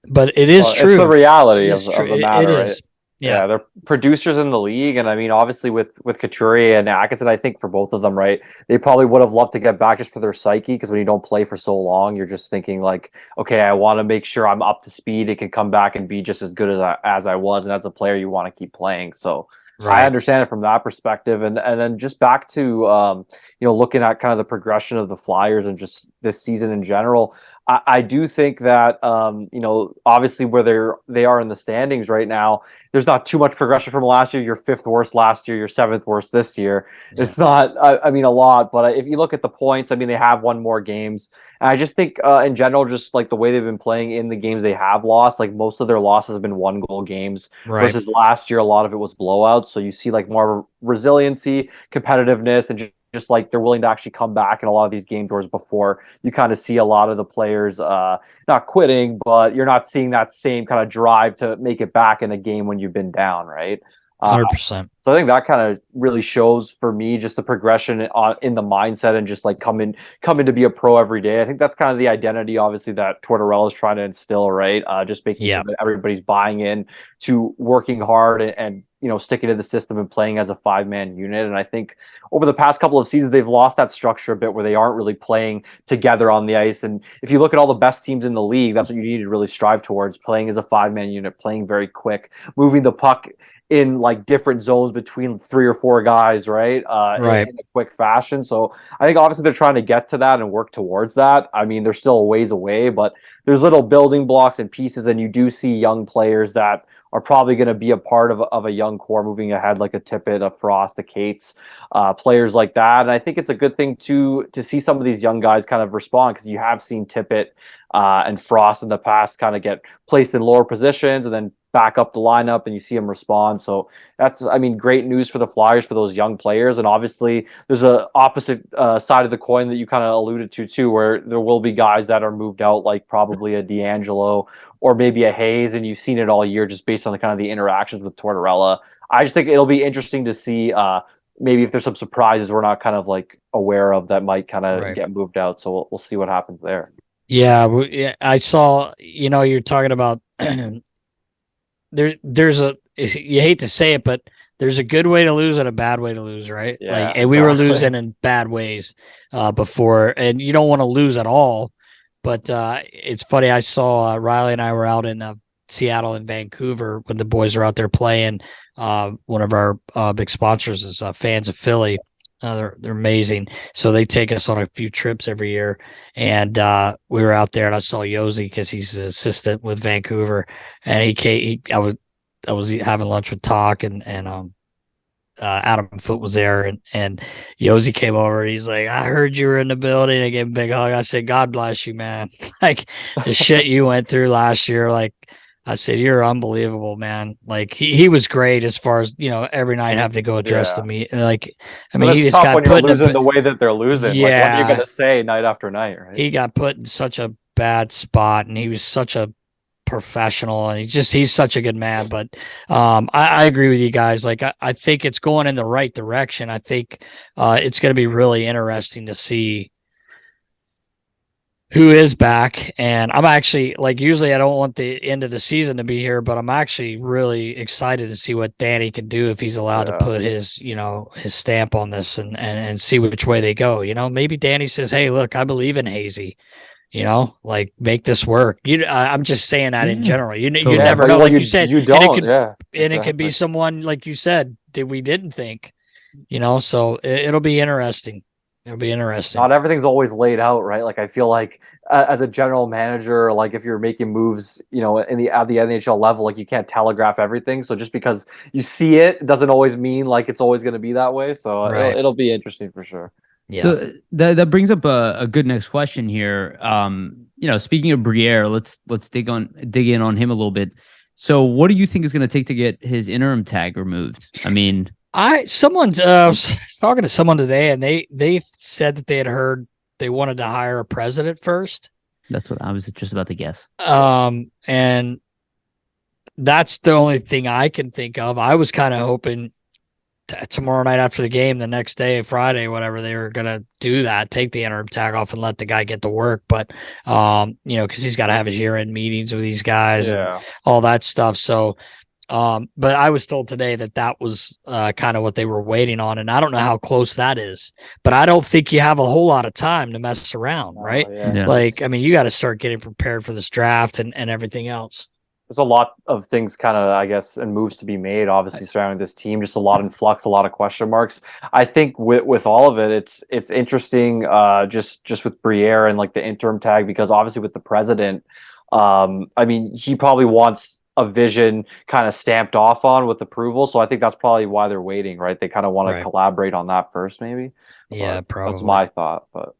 but it is true. It's the reality of the matter. It is. Right? Yeah, they're producers in the league, and I mean, obviously with Couturier and Atkinson, I think for both of them, right, they probably would have loved to get back just for their psyche, because when you don't play for so long, you're just thinking like, okay, I want to make sure I'm up to speed. It can come back and be just as good as I was, and as a player, you want to keep playing. So I understand it from that perspective, and then just back to looking at kind of the progression of the Flyers and just this season in general. I do think that obviously where they are in the standings right now, there's not too much progression from last year. You're 5th worst last year. You're 7th worst this year. Yeah. It's not, I mean, a lot. But if you look at the points, I mean, they have won more games. And I just think in general, just like the way they've been playing in the games they have lost, like most of their losses have been 1-goal games versus last year. A lot of it was blowouts. So you see like more resiliency, competitiveness, and just like they're willing to actually come back in a lot of these game doors before you kind of see a lot of the players not quitting, but you're not seeing that same kind of drive to make it back in a game when you've been down, right? 100%. So I think that kind of really shows for me just the progression in the mindset and just like coming to be a pro every day. I think that's kind of the identity, obviously, that Tortorella is trying to instill, right? Just making sure that everybody's buying in to working hard and sticking to the system and playing as a 5-man unit. And I think over the past couple of seasons, they've lost that structure a bit where they aren't really playing together on the ice. And if you look at all the best teams in the league, that's what you need to really strive towards: playing as a 5-man unit, playing very quick, moving the puck in like different zones between 3 or 4 guys, right? In a quick fashion. So I think obviously they're trying to get to that and work towards that. I mean, they're still a ways away, but there's little building blocks and pieces, and you do see young players that are probably going to be a part of a young core moving ahead, like a Tippett, a Frost, a Cates, players like that. And I think it's a good thing to see some of these young guys kind of respond, because you have seen Tippett and Frost in the past kind of get placed in lower positions and then back up the lineup, and you see them respond. So that's, I mean, great news for the Flyers, for those young players. And obviously there's a opposite side of the coin that you kind of alluded to too, where there will be guys that are moved out, like probably a D'Angelo or maybe a Hayes, and you've seen it all year just based on the kind of the interactions with Tortorella. I just think it'll be interesting to see maybe if there's some surprises we're not kind of like aware of that might kind of get moved out. So we'll see what happens there. Yeah, I saw, you're talking about there's a, you hate to say it, but there's a good way to lose and a bad way to lose, right? Yeah, and we were exactly. losing in bad ways before, and you don't want to lose at all. But it's funny. I saw Riley and I were out in Seattle and Vancouver when the boys were out there playing. One of our big sponsors is Fans of Philly. They're amazing. So they take us on a few trips every year. And we were out there, and I saw Yosi because he's the assistant with Vancouver. And I was having lunch with Talk and Adam Foote was there, and Yosi came over and he's like, I heard you were in the building. I gave him a big hug. I said, God bless you, man. Like the shit you went through last year, like I said, you're unbelievable, man. Like he was great as far as, every night having to go address the meet. And like, I mean, But he it's just tough got when you're put in losing the way that they're losing. Like, what are you gonna say night after night, right? he got put in such a bad spot, and he was such a professional, and he's such a good man. But I agree with you guys. Like I think it's going in the right direction. I think it's going to be really interesting to see who is back. And I'm actually, like, usually I don't want the end of the season to be here, but I'm actually really excited to see what Danny can do if he's allowed to put his stamp on this and see which way they go. Maybe Danny says, hey, look, I believe in Hazy. Like, make this work. I'm just saying that in general. You never know. Like you said, you don't. And it could be someone, like you said, that we didn't think. So it'll be interesting. It'll be interesting. Not everything's always laid out, right? Like, I feel like as a general manager, like if you're making moves, at the NHL level, like you can't telegraph everything. So just because you see it doesn't always mean like it's always going to be that way. So it'll be interesting for sure. Yeah. So that brings up a good next question here. Speaking of Briere, let's dig in on him a little bit. So what do you think is going to take to get his interim tag removed? I mean, someone's was talking to someone today, and they said that they had heard they wanted to hire a president first. That's what I was just about to guess. And that's the only thing I can think of. I was kind of hoping tomorrow night after the game, the next day, Friday, whatever, they were going to do that, take the interim tag off and let the guy get to work. But, because he's got to have his year-end meetings with these guys and all that stuff. So, but I was told today that was kind of what they were waiting on. And I don't know how close that is, but I don't think you have a whole lot of time to mess around, right? Like, I mean, you got to start getting prepared for this draft and everything else. There's a lot of things kind of, I guess, and moves to be made, obviously, surrounding this team. Just a lot in flux, a lot of question marks. I think with all of it, it's interesting, just with Briere and like the interim tag, because obviously with the president, I mean, he probably wants a vision kind of stamped off on with approval. So I think that's probably why they're waiting, right? They kind of want to collaborate on that first, maybe. Yeah, probably. That's my thought, but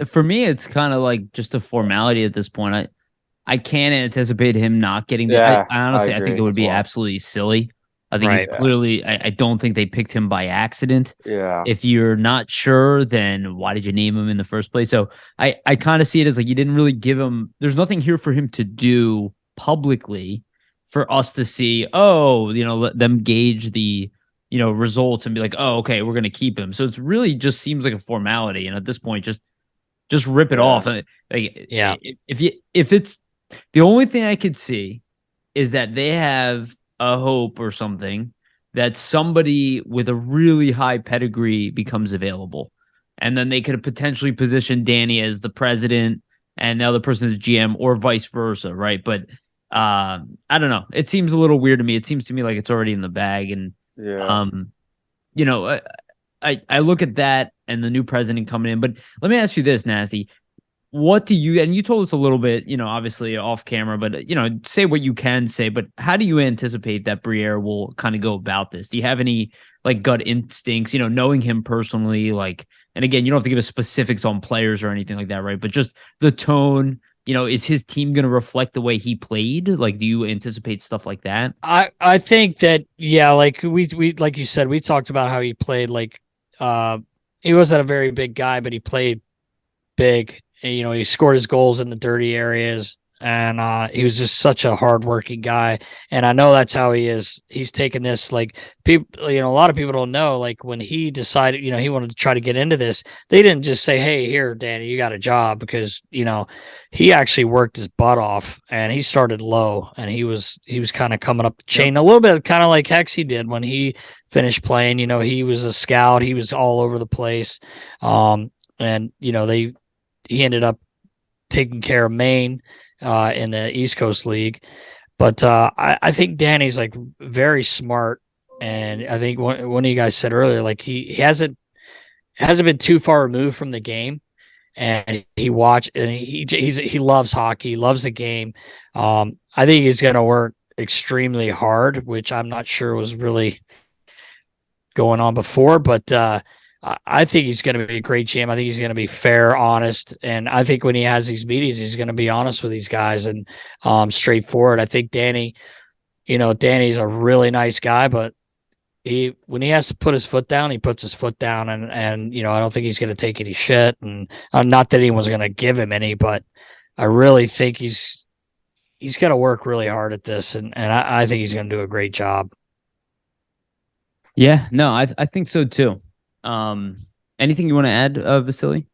for me, it's kind of like just a formality at this point. I can't anticipate him not getting there. I honestly, I think it would be absolutely silly. I think he's clearly, I don't think they picked him by accident. Yeah. If you're not sure, then why did you name him in the first place? So I kind of see it as like you didn't really give him, there's nothing here for him to do publicly for us to see, let them gauge the, results and be like, oh, okay, we're going to keep him. So it's really just seems like a formality. And at this point, just rip it off. Like, if it's, the only thing I could see is that they have a hope or something that somebody with a really high pedigree becomes available. And then they could potentially position Danny as the president and the other person is GM or vice versa, right? But I don't know. It seems a little weird to me. It seems to me like it's already in the bag. And, I look at that and the new president coming in. But let me ask you this, Nasty. What do you, and you told us a little bit, obviously off camera, but, say what you can say, but how do you anticipate that Briere will kind of go about this? Do you have any like gut instincts, knowing him personally, like, and again, you don't have to give us specifics on players or anything like that, right? But just the tone, is his team going to reflect the way he played? Like, do you anticipate stuff like that? I think that, like we, like you said, we talked about how he played, like, he wasn't a very big guy, but he played big. He scored his goals in the dirty areas. and he was just such a hardworking guy. And I know that's how he is. He's taken this, like, people, a lot of people don't know, like, when he decided, he wanted to try to get into this, they didn't just say, "Hey, here, Danny, you got a job," because he actually worked his butt off, and he started low, and he was kind of coming up the chain a little bit, kind of like Hexy did when he finished playing. He was a scout, he was all over the place, and he ended up taking care of Maine in the East Coast League. But I think Danny's like very smart, and I think one of you guys said earlier, like, he hasn't been too far removed from the game, and he loves hockey, he loves the game. I think he's going to work extremely hard, which I'm not sure was really going on before, but I think he's going to be a great GM. I think he's going to be fair, honest, and I think when he has these meetings, he's going to be honest with these guys and straightforward. I think Danny's a really nice guy, but when he has to put his foot down, he puts his foot down, and I don't think he's going to take any shit, and not that anyone's going to give him any, but I really think he's going to work really hard at this, and I think he's going to do a great job. Yeah, no, I think so too. Anything you want to add, Vasili?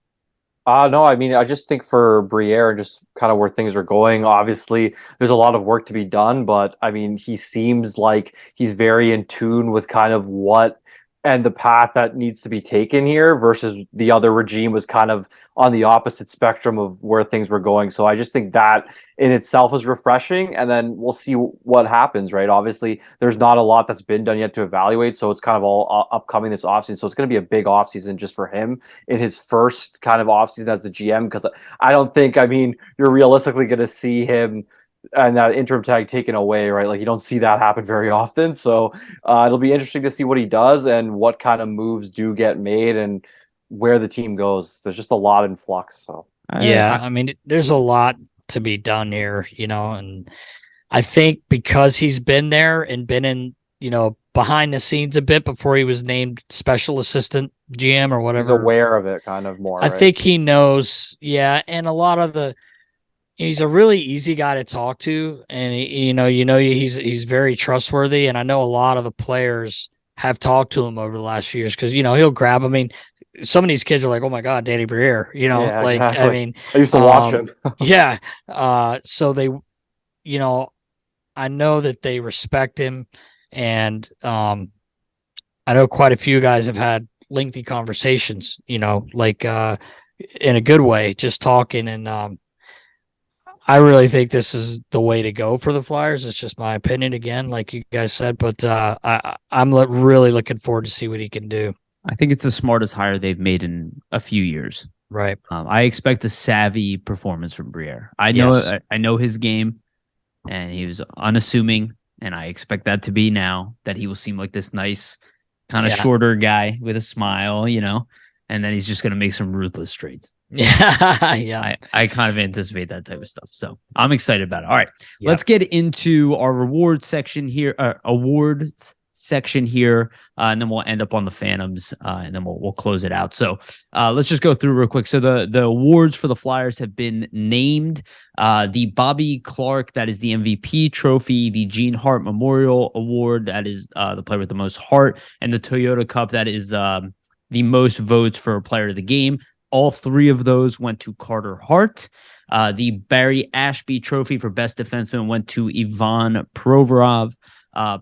No, I mean, I just think for Briere and just kind of where things are going, obviously there's a lot of work to be done, but I mean, he seems like he's very in tune with kind of what and the path that needs to be taken here versus the other regime was kind of on the opposite spectrum of where things were going. So I just think that in itself is refreshing, and then we'll see what happens, right? Obviously, there's not a lot that's been done yet to evaluate, so it's kind of all upcoming this offseason. So it's going to be a big offseason just for him in his first kind of offseason as the GM, because I don't think, I mean, you're realistically going to see him and that interim tag taken away, right? Like, you don't see that happen very often. So it'll be interesting to see what he does and what kind of moves do get made and where the team goes. There's just a lot in flux. So yeah, I mean, there's a lot to be done here, and I think because he's been there and been in, behind the scenes a bit before he was named special assistant GM or whatever. He's aware of it kind of more. I think he knows. Yeah. And a lot of he's a really easy guy to talk to, and he's very trustworthy. And I know a lot of the players have talked to him over the last few years because he'll grab. I mean, some of these kids are like, "Oh my God, Danny Briere," Yeah, like exactly. I mean, I used to watch him. Yeah. So they, I know that they respect him, and I know quite a few guys have had lengthy conversations, like in a good way, just talking, and I really think this is the way to go for the Flyers. It's just my opinion again, like you guys said, but I'm really looking forward to see what he can do. I think it's the smartest hire they've made in a few years. Right. I expect a savvy performance from Briere. I know his game, and he was unassuming, and I expect that to be now, that he will seem like this nice, kind of shorter guy with a smile, and then he's just going to make some ruthless trades. Yeah, yeah. I kind of anticipate that type of stuff. So I'm excited about it. All right, let's get into our reward section here, awards section here, and then we'll end up on the Phantoms, and then we'll close it out. So let's just go through real quick. So the awards for the Flyers have been named: the Bobby Clark, that is the MVP trophy; the Gene Hart Memorial Award, that is the player with the most heart; and the Toyota Cup, that is the most votes for a player of the game. All three of those went to Carter Hart. The Barry Ashby Trophy for Best Defenseman went to Ivan Provorov.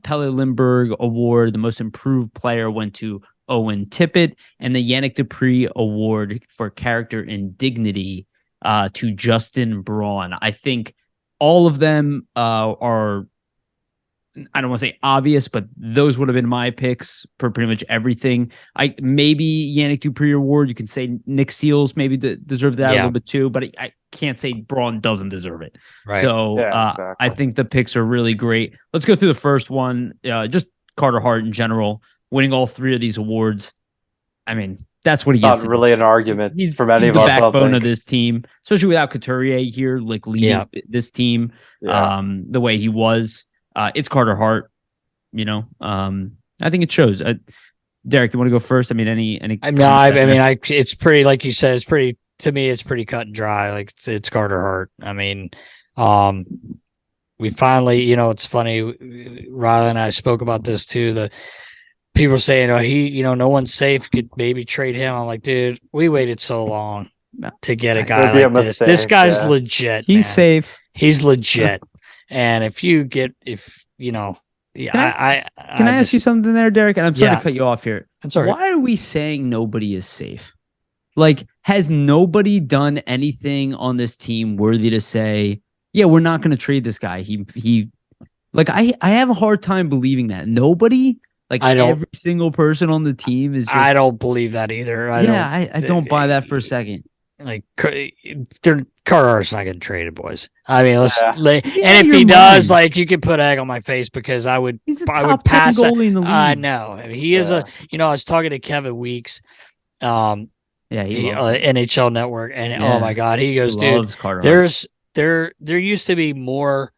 Pelle Lindbergh Award, the Most Improved Player, went to Owen Tippett. And the Yannick Dupree Award for Character and Dignity to Justin Braun. I think all of them are, I don't want to say obvious, but those would have been my picks for pretty much everything. Maybe Yannick Dupree Award, you can say Nick Seals maybe deserved that a little bit too, but I can't say Braun doesn't deserve it. Right. So exactly. I think the picks are really great. Let's go through the first one. Just Carter Hart in general, winning all three of these awards. I mean, that's what he is. Not really an argument from any of us. He's the backbone of this team, especially without Couturier here, like leading this team the way he was. It's Carter Hart, I think it shows. Derek, you want to go first? I mean, any? It's pretty, like you said, it's pretty, to me, it's pretty cut and dry. Like it's Carter Hart. I mean, We finally, it's funny. Riley and I spoke about this too. The people saying, "Oh, no one's safe. Could maybe trade him." I'm like, dude, we waited so long to get a It guy would be a like this. This mistake, guy's yeah. legit. He's man. safe. He's legit. And Can I ask you something there, Derek? And I'm sorry to cut you off here. That's all right. Why are we saying nobody is safe? Like, has nobody done anything on this team worthy to say, yeah, we're not going to trade this guy? I have a hard time believing that. Nobody, every single person on the team is just, I don't believe that either. I don't buy that for a second. Like, Carter's not getting traded, boys. I mean, and if you're he does, mine. you can put egg on my face because I would pass goalie in the league. I know. I mean, he is I was talking to Kevin Weeks, he loves NHL Network, and oh my god, he goes, dude, Carter there used to be more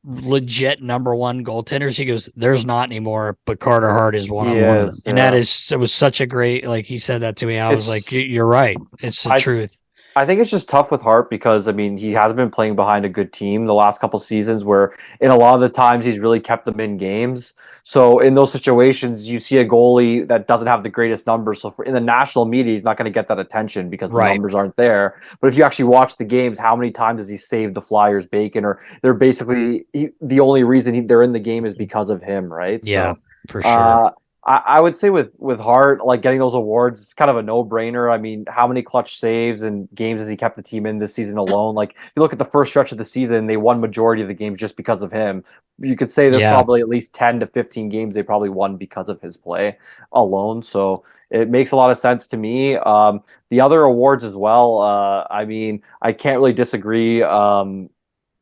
legit number one goaltenders. He goes, there's not anymore, but Carter Hart is one of them, and it was such a great, he said that to me. I was like, you're right, it's the truth. I think it's just tough with Hart because, I mean, he hasn't been playing behind a good team the last couple seasons where in a lot of the times he's really kept them in games. So in those situations, you see a goalie that doesn't have the greatest numbers. So in the national media, he's not going to get that attention because the numbers aren't there. But if you actually watch the games, how many times has he saved the Flyers bacon? Or they're basically the only reason they're in the game is because of him, right? Yeah, for sure. I would say with Hart, getting those awards, it's kind of a no-brainer. I mean, how many clutch saves and games has he kept the team in this season alone? If you look at the first stretch of the season, they won majority of the games just because of him. You could say there's probably at least 10 to 15 games they probably won because of his play alone. So it makes a lot of sense to me. The other awards as well, I mean, I can't really disagree.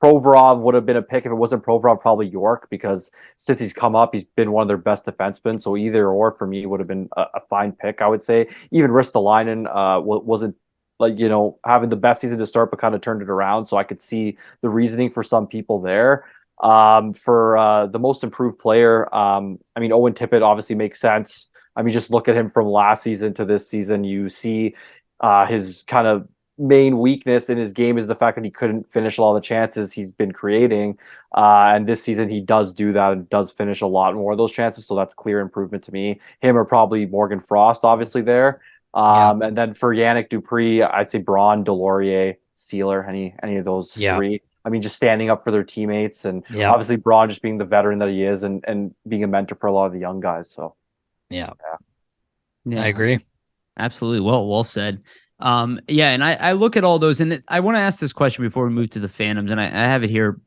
Provorov would have been a pick. If it wasn't Provorov, probably York, because since he's come up, he's been one of their best defensemen. So either or for me would have been a fine pick, I would say. Even Ristolainen wasn't having the best season to start, but kind of turned it around. So I could see the reasoning for some people there. For the most improved player, I mean, Owen Tippett obviously makes sense. I mean, just look at him from last season to this season. You see his kind of main weakness in his game is the fact that he couldn't finish a lot of the chances he's been creating. And this season he does do that and does finish a lot more of those chances. So that's clear improvement to me. Him or probably Morgan Frost, obviously there. And then for Yannick Dupree, I'd say Braun, Delorier, Sealer, any of those three. I mean, just standing up for their teammates and obviously Braun just being the veteran that he is and being a mentor for a lot of the young guys. So yeah. I agree. Absolutely. Well said. And I look at all those, and I want to ask this question before we move to the Phantoms, and I have it here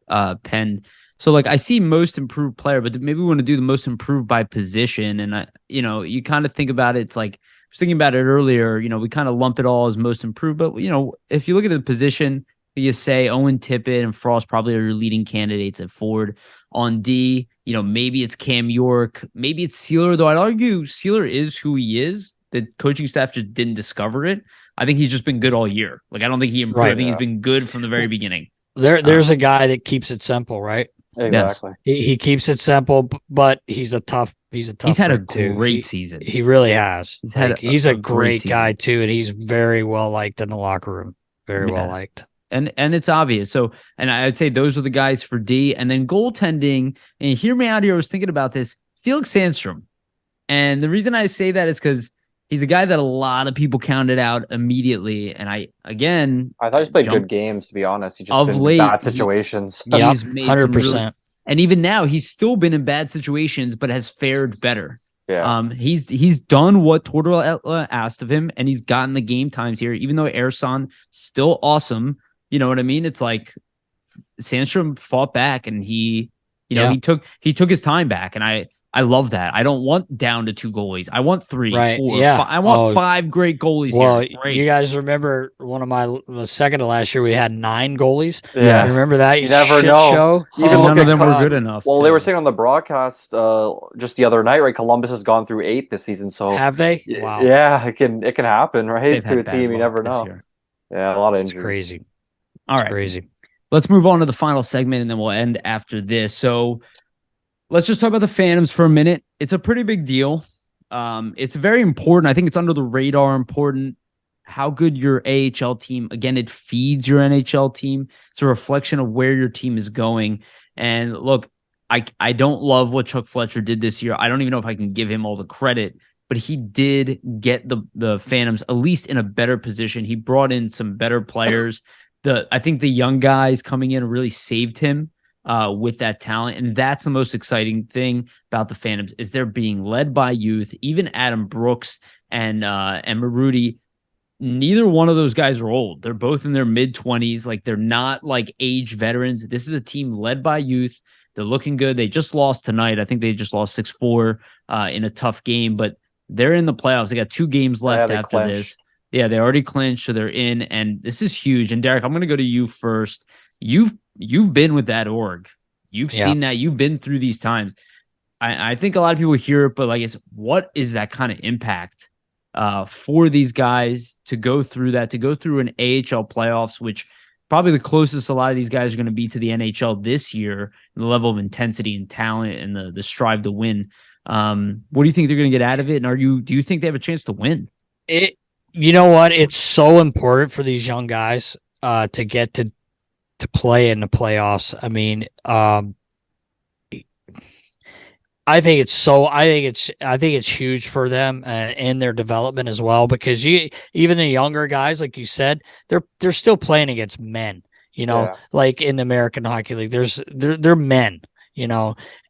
penned. So I see most improved player, but maybe we want to do the most improved by position. And you kind of think about it. It's I was thinking about it earlier. We kind of lump it all as most improved, but if you look at the position, you say Owen Tippett and Frost probably are your leading candidates at forward. On D, maybe it's Cam York, maybe it's Sealer, though I'd argue Sealer is who he is. The coaching staff just didn't discover it. I think he's just been good all year. I don't think he improved. I think he's been good from the very beginning. There's a guy that keeps it simple, right? Exactly. Yes. He keeps it simple, but he's had a great season. He really has. He's a great guy season too, and he's very well liked in the locker room. Very well liked. And it's obvious. So, and I'd say those are the guys for D. And then goaltending, and hear me out here, I was thinking about this, Felix Sandstrom. And the reason I say that is because he's a guy that a lot of people counted out immediately. And I thought he's played good games, to be honest. He just of been late, in bad situations. He's made 100%. And even now, he's still been in bad situations, but has fared better. Yeah. He's done what Tortorella asked of him, and he's gotten the game times here. Even though Ersan still awesome, you know what I mean? It's Sandstrom fought back, and he took his time back, and I love that. I don't want down to two goalies. I want three, four, five. I want five great goalies. Well, you guys remember the second to last year we had 9 goalies. Yeah, remember that? You never know. Show? Even none of them were good enough. Well, they were saying on the broadcast just the other night, right? Columbus has gone through 8 this season. So have they? Wow. Yeah, it can happen, right? To a team, you never know. Year. Yeah, a lot of injuries. It's crazy. All right, crazy. Let's move on to the final segment, and then we'll end after this. So let's just talk about the Phantoms for a minute. It's a pretty big deal. It's very important. I think it's under the radar important how good your AHL team, again, it feeds your NHL team. It's a reflection of where your team is going. And look, I don't love what Chuck Fletcher did this year. I don't even know if I can give him all the credit, but he did get the Phantoms at least in a better position. He brought in some better players. I think the young guys coming in really saved him with that talent. And that's the most exciting thing about the Phantoms is they're being led by youth. Even Adam Brooks and Maruti, neither one of those guys are old. They're both in their mid-20s. Like, they're not like age veterans. This is a team led by youth. They're looking good. They just lost tonight. I think they just lost 6-4 in a tough game, but they're in the playoffs. They got 2 games left after this. Yeah, they already clinched, so they're in, and this is huge. And Derek, I'm going to go to you first. You've been with that org. You've seen that. You've been through these times. I think a lot of people hear it, but like, what is that kind of impact for these guys to go through that, to go through an AHL playoffs, which probably the closest a lot of these guys are going to be to the NHL this year, the level of intensity and talent and the strive to win. What do you think they're going to get out of it? And do you think they have a chance to win? You know what? It's so important for these young guys to get to play in the playoffs. I mean, I think it's huge for them in their development as well, because even the younger guys, like you said, they're still playing against men, like in the American Hockey League, they're men,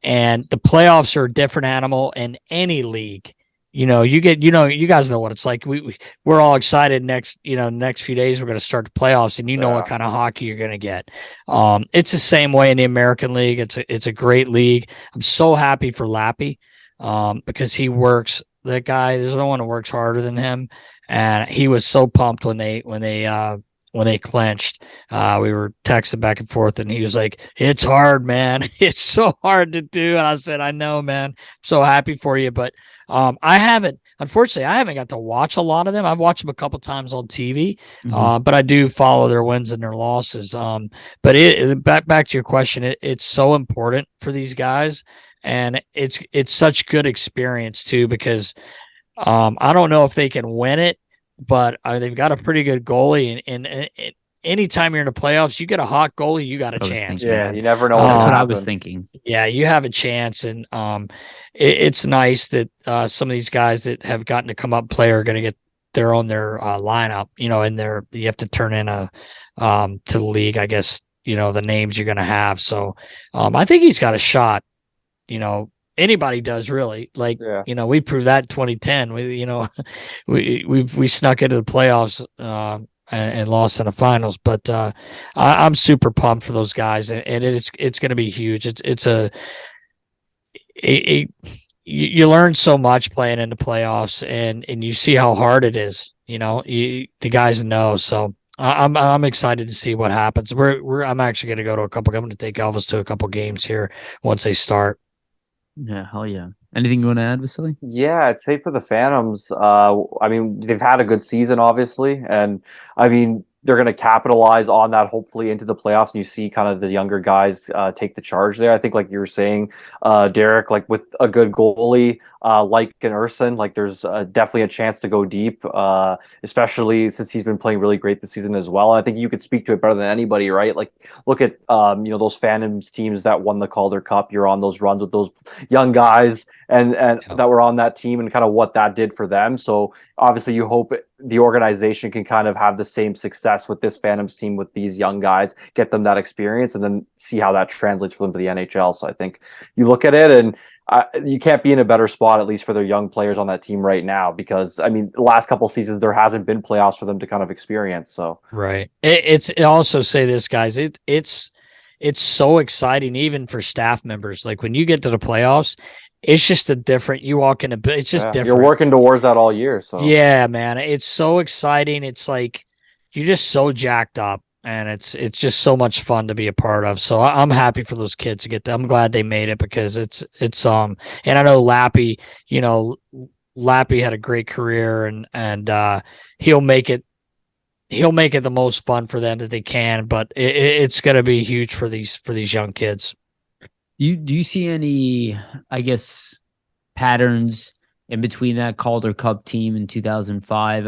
and the playoffs are a different animal in any league. You guys know what it's like. We're all excited next few days, we're going to start the playoffs, and what kind of hockey you're going to get. It's the same way in the American League. It's a great league. I'm so happy for Lappy, because he works, that guy, there's no one who works harder than him. And he was so pumped when they clinched. We were texting back and forth, and he was like, "It's hard, man. It's so hard to do." And I said, "I know, man. I'm so happy for you." But unfortunately, I haven't got to watch a lot of them. I've watched them a couple times on TV, but I do follow their wins and their losses. But back to your question, it's so important for these guys, and it's such good experience too, because I don't know if they can win it, but they've got a pretty good goalie, and anytime you're in the playoffs, you get a hot goalie, you got a chance. Yeah, you never know. That's what I was thinking. Yeah, you have a chance, and it's nice that some of these guys that have gotten to come up and play are going to get their lineup. You have to turn in to the league, I guess. The names you're going to have. So I think he's got a shot. Anybody does, really. Like, we proved that in 2010. We snuck into the playoffs and lost in the finals. But I'm super pumped for those guys, and it's going to be huge. You learn so much playing in the playoffs, and you see how hard it is. The guys know. So I'm excited to see what happens. I'm actually going to go to a couple. I'm going to take Elvis to a couple games here once they start. Yeah, hell yeah. Anything you want to add, Vasili? Yeah, I'd say for the Phantoms, they've had a good season, obviously, and they're going to capitalize on that hopefully into the playoffs. And you see kind of the younger guys take the charge there. I think, like you were saying, Derek, like with a good goalie like an Urson, like there's definitely a chance to go deep, especially since he's been playing really great this season as well. And I think you could speak to it better than anybody, right? Like, look at those Phantoms teams that won the Calder Cup. You're on those runs with those young guys and that were on that team, and kind of what that did for them. So obviously you hope the organization can kind of have the same success with this Phantoms team with these young guys, get them that experience, and then see how that translates for them to the NHL. So I think you look at it, and you can't be in a better spot, at least for their young players on that team right now, because the last couple seasons there hasn't been playoffs for them to kind of experience. So right, it's also say this, guys. It's so exciting even for staff members. Like, when you get to the playoffs, it's just you walk in it's just different. You're working towards that all year. So yeah, man, it's so exciting. It's like you're just so jacked up, and it's just so much fun to be a part of. So I'm happy for those kids to get that. I'm glad they made it, because it's and I know Lappy, Lappy had a great career, and he'll make it the most fun for them that they can, but it's going to be huge for these young kids. Do you see any, I guess, patterns in between that Calder Cup team in 2005?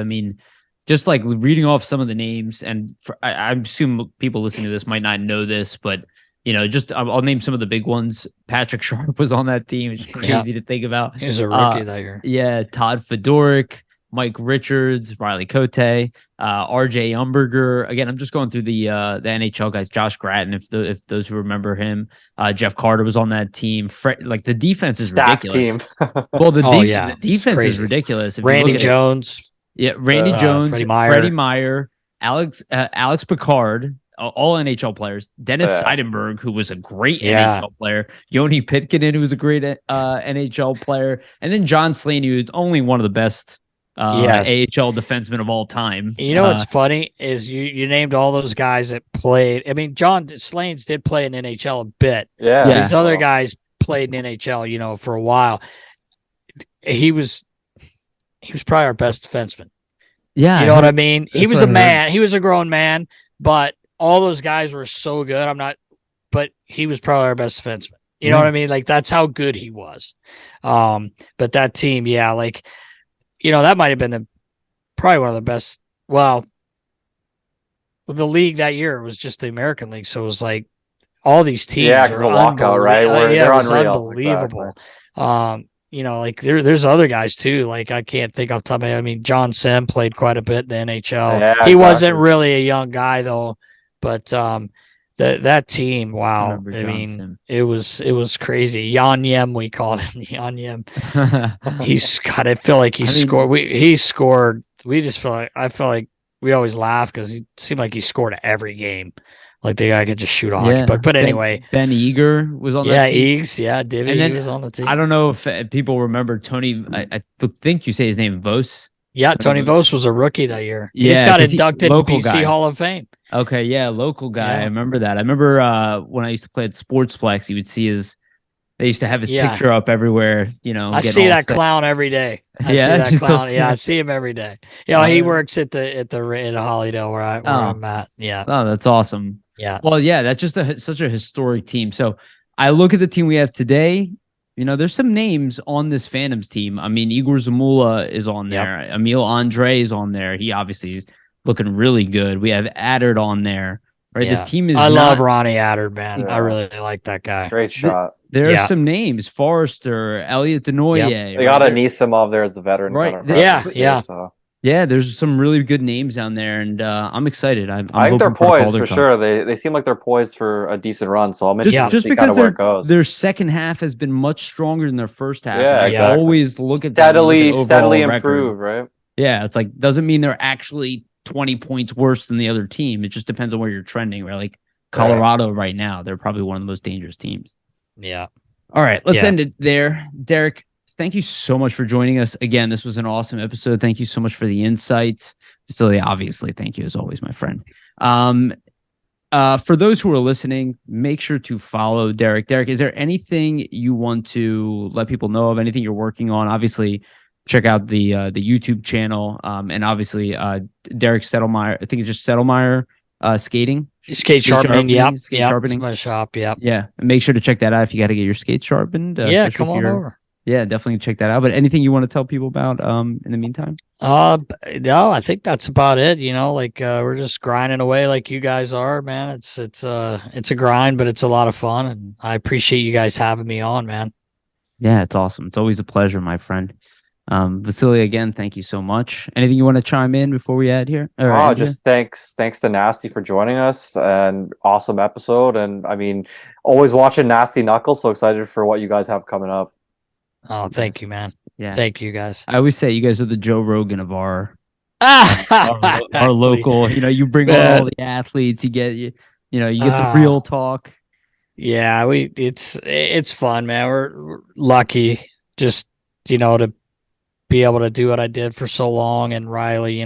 just like reading off some of the names, and I assume people listening to this might not know this, but just I'll name some of the big ones. Patrick Sharp was on that team. It's crazy to think about. He was a rookie that year. Yeah, Todd Fedoric, Mike Richards, Riley Cote, RJ Umberger. Again, I'm just going through the NHL guys. Josh Gratton, if those who remember him. Jeff Carter was on that team. Like the defense is ridiculous. Well, the defense is ridiculous. Randy Jones. Randy Jones, Freddie Meyer, Alex Picard, all NHL players. Dennis Seidenberg, who was a great NHL player. Yoni Pitkinen, who was a great NHL player. And then John Slaney, who's only one of the best AHL defensemen of all time. You know what's funny is you named all those guys that played. I mean, John Slanes did play in NHL a bit. Yeah. These other guys played in NHL, for a while. He was probably our best defenseman. Yeah. You know what I mean? He was a man. He was a grown man, but all those guys were so good. But he was probably our best defenseman. You know what I mean? Like, that's how good he was. But that team, that might have been probably one of the best. Well, the league that year was just the American League. So it was like all these teams. Yeah, because the lockout, right? They're unbelievable. Exactly. Like there's other guys too. Like I can't think off the top of my head. I mean, John Sim played quite a bit in the NHL. Yeah, he wasn't really a young guy though, but that team, wow. I mean, it was crazy. Yan Yem, we called him Yan Yem. He's got. I feel like scored. He scored. I feel like we always laugh because he seemed like he scored every game. Like the guy could just shoot a hockey puck. But anyway. Ben Eager was on that team. Eags. Yeah, Divvy was on the team. I don't know if people remember Tony. I think you say his name, Vos. Yeah, Tony Vos was a rookie that year. He just got inducted to BC Hall of Fame. Okay, yeah, local guy. Yeah. I remember that. I remember when I used to play at Sportsplex, you would see they used to have his picture up everywhere, I see that clown every day. I see him every day. He works at the Hollydale where I'm at. Yeah. Oh, that's awesome. Yeah. Well, yeah, that's just such a historic team. So I look at the team we have today. There's some names on this Phantoms team. I mean, Igor Zamula is on there. Yep. Emil Andre is on there. He obviously is looking really good. We have Addard on there. Right. Yeah. This team is. I love Ronnie Addard, man. Yeah. I really like that guy. Great shot. There are some names: Forrester, Elliot Denoyer. Yep. They got Anisimov there as the veteran. Right. Yeah, there's some really good names down there, and I'm excited. I think they're poised for sure. They seem like they're poised for a decent run. So I'm interested to see kind of where it goes. Their second half has been much stronger than their first half. Yeah, exactly. Always look at steadily improve, right? Yeah, it's like doesn't mean they're actually 20 points worse than the other team. It just depends on where you're trending. Right, like Colorado right now, they're probably one of the most dangerous teams. Yeah. All right, let's end it there, Derek. Thank you so much for joining us. Again, this was an awesome episode. Thank you so much for the insights. Vasili, obviously, thank you as always, my friend. For those who are listening, make sure to follow Derek. Derek, is there anything you want to let people know of? Anything you're working on? Obviously, check out the YouTube channel. And obviously, Derek Settlemyre, I think it's just Settlemyre skating. Skate sharpening, sharpening. It's my shop, yeah. And make sure to check that out if you got to get your skates sharpened. Come on over. Yeah, definitely check that out. But anything you want to tell people about in the meantime? No, I think that's about it. We're just grinding away like you guys are, man. It's a grind, but it's a lot of fun, and I appreciate you guys having me on, man. Yeah, it's awesome. It's always a pleasure, my friend. Vasili, again, thank you so much. Anything you want to chime in before we add here? Just thanks to Nasty for joining us, and awesome episode. And I mean, always watching Nasty Knuckles. So excited for what you guys have coming up. Oh, thank you, man. Yeah, thank you, guys. I always say you guys are the Joe Rogan of our local. You bring on all the athletes. You get you get the real talk. Yeah, it's fun, man. We're lucky, just to be able to do what I did for so long. And Riley,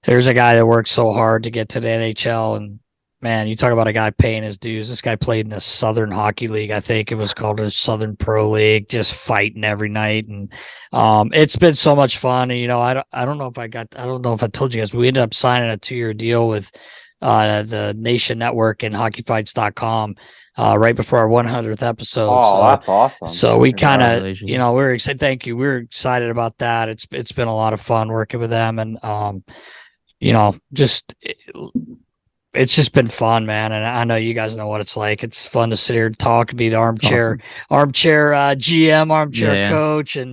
there's a guy that worked so hard to get to the NHL, and man, you talk about a guy paying his dues. This guy played in the Southern Hockey League. I think it was called the Southern Pro League, just fighting every night. And it's been so much fun. And, I don't know if I told you guys, but we ended up signing a 2-year deal with the Nation Network and hockeyfights.com right before our 100th episode. Oh, that's awesome. So we kind of, we're excited. Thank you. We're excited about that. It's been a lot of fun working with them. And, just it's just been fun, man. And I know you guys know what it's like. It's fun to sit here and talk, be the armchair GM, armchair coach, and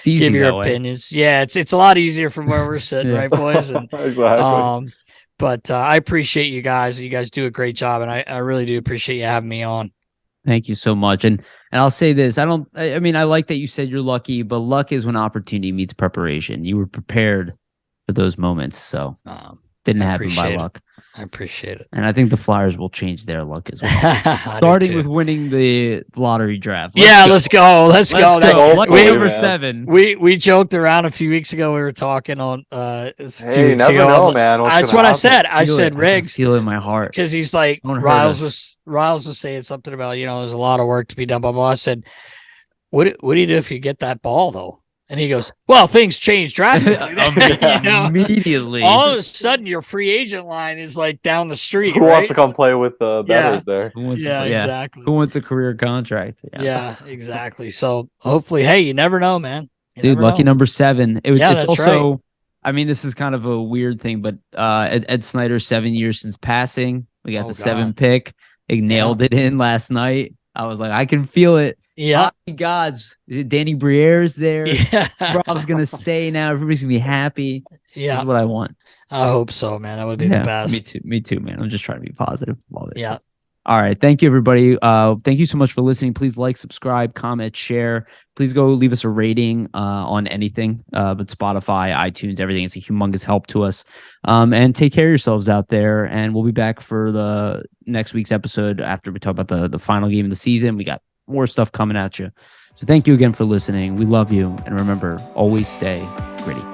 give your opinions. Yeah, it's a lot easier from where we're sitting, right, boys? And Exactly. but I appreciate you guys. You guys do a great job, and I really do appreciate you having me on. Thank you so much. And I'll say this. I like that you said you're lucky, but luck is when opportunity meets preparation. You were prepared for those moments. So didn't happen by luck. I appreciate it. And I think the Flyers will change their luck as well. Starting with winning the lottery draft. Let's go. Let's go. Lucky number 7. We joked around a few weeks ago. We were talking on hey, you never know, man. That's what I said. I said, Riggs. I feel it in my heart. Because he's like, Riles was saying something about, there's a lot of work to be done, blah, blah. I said, what do you do if you get that ball, though? And he goes, well, things change drastically. Immediately. All of a sudden, your free agent line is like down the street. Who wants to come play with the betters there? Exactly. Who wants a career contract? Yeah, exactly. So hopefully, hey, you never know, man. Dude, lucky number 7. It's also, right. I mean, this is kind of a weird thing, but Ed Snyder, 7 years since passing. We got the 7 pick. He nailed it in last night. I was like, I can feel it. Yeah. Oh, gods. Danny Briere's there. Yeah. Rob's going to stay now. Everybody's going to be happy. Yeah. That's what I want. I hope so, man. That would be the best. Me too, man. I'm just trying to be positive. Love it. Yeah. All right. Thank you, everybody. Thank you so much for listening. Please like, subscribe, comment, share. Please go leave us a rating on anything, but Spotify, iTunes, everything. It's a humongous help to us. And take care of yourselves out there. And we'll be back for the next week's episode after we talk about the final game of the season. We got more stuff coming at you. So thank you again for listening. We love you. And remember, always stay gritty.